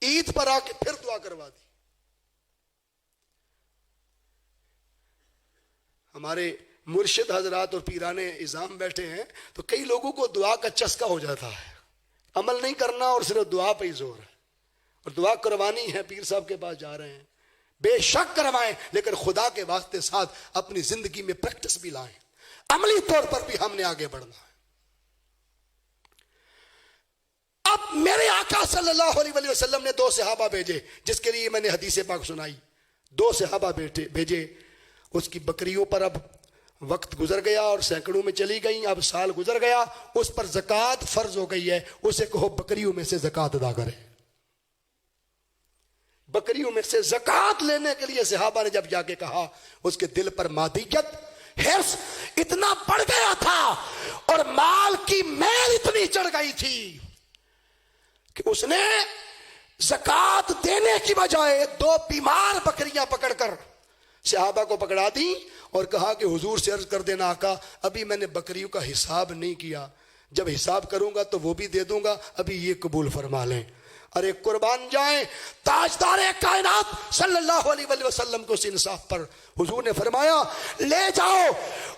[SPEAKER 1] عید پر آ کے پھر دعا کروا دی۔ ہمارے مرشد حضرات اور پیران اعظام بیٹھے ہیں تو کئی لوگوں کو دعا کا چسکا ہو جاتا ہے، عمل نہیں کرنا اور صرف دعا پہ ہی زور ہے، اور دعا کروانی ہے، پیر صاحب کے پاس جا رہے ہیں، بے شک کروائیں، لیکن خدا کے واسطے ساتھ اپنی زندگی میں پریکٹس بھی لائیں، عملی طور پر بھی ہم نے آگے بڑھنا ہے۔ اب میرے آقا صلی اللہ علیہ وسلم نے 2 صحابہ بھیجے، جس کے لیے میں نے حدیث پاک سنائی، 2 صحابہ بھیجے، اس کی بکریوں پر اب وقت گزر گیا اور سینکڑوں میں چلی گئیں، اب سال گزر گیا، اس پر زکوٰۃ فرض ہو گئی ہے، اسے کہو بکریوں میں سے زکوٰۃ ادا کرے۔ بکریوں میں سے زکوٰۃ لینے کے لیے صحابہ نے جب جا کے کہا، اس کے دل پر مادیت، حرص اتنا بڑھ گیا تھا اور مال کی میل اتنی چڑھ گئی تھی کہ اس نے زکوٰۃ دینے کی بجائے 2 بیمار بکریاں پکڑ کر صحابہ کو پکڑا دی اور کہا کہ حضور سے عرض کر دینا آقا، ابھی میں نے بکریوں کا حساب نہیں کیا، جب حساب کروں گا تو وہ بھی دے دوں گا، ابھی یہ قبول فرما لیں۔ ارے قربان جائیں تاجدار کائنات صلی اللہ علیہ وسلم کو اس انصاف پر حضور نے فرمایا، لے جاؤ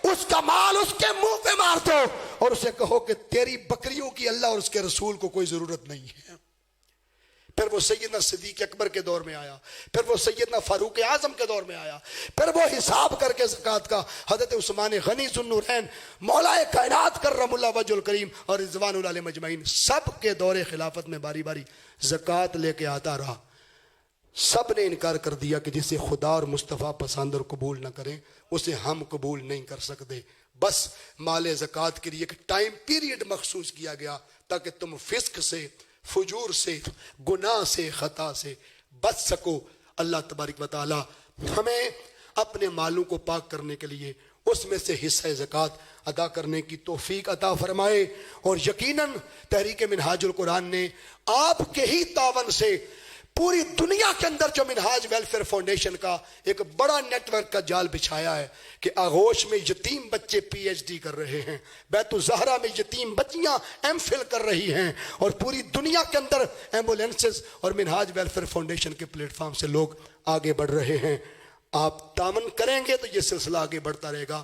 [SPEAKER 1] اس کا مال اس کے منہ پہ مار دو اور اسے کہو کہ تیری بکریوں کی اللہ اور اس کے رسول کو کوئی ضرورت نہیں ہے۔ پھر وہ سیدنا صدیق اکبر کے دور میں آیا، پھر وہ سیدنا فاروق اعظم کے دور میں آیا، پھر وہ حساب کر کے زکوٰۃ کا حضرت عثمان غنی ذو النورین مولا کائنات کرم اللہ وجہ الکریم اور رضوان اللہ علیہ مجمعین، سب کے دور خلافت میں باری باری زکوٰۃ لے کے آتا رہا۔ سب نے انکار کر دیا کہ جسے خدا اور مصطفیٰ پسند اور قبول نہ کریں اسے ہم قبول نہیں کر سکتے۔ بس مال زکوٰۃ کے لیے ایک ٹائم پیریڈ مخصوص کیا گیا تاکہ تم فسق سے، فجور سے، گناہ سے، خطا سے بچ سکو۔ اللہ تبارک و تعالی ہمیں اپنے مالوں کو پاک کرنے کے لیے اس میں سے حصہ زکوٰۃ ادا کرنے کی توفیق عطا فرمائے، اور یقیناً تحریک منہاج القرآن نے آپ کے ہی تعاون سے پوری دنیا کے اندر جو منہاج ویلفیئر فاؤنڈیشن کا ایک بڑا نیٹ ورک کا جال بچھایا ہے کہ آغوش میں یتیم بچے پی ایچ ڈی کر رہے ہیں، بیت الزہرا میں یتیم بچیاں ایم فل کر رہی ہیں، اور پوری دنیا کے اندر ایمبولینسز اور منہاج ویلفیئر فاؤنڈیشن کے پلیٹ فارم سے لوگ آگے بڑھ رہے ہیں۔ آپ تعاون کریں گے تو یہ سلسلہ آگے بڑھتا رہے گا۔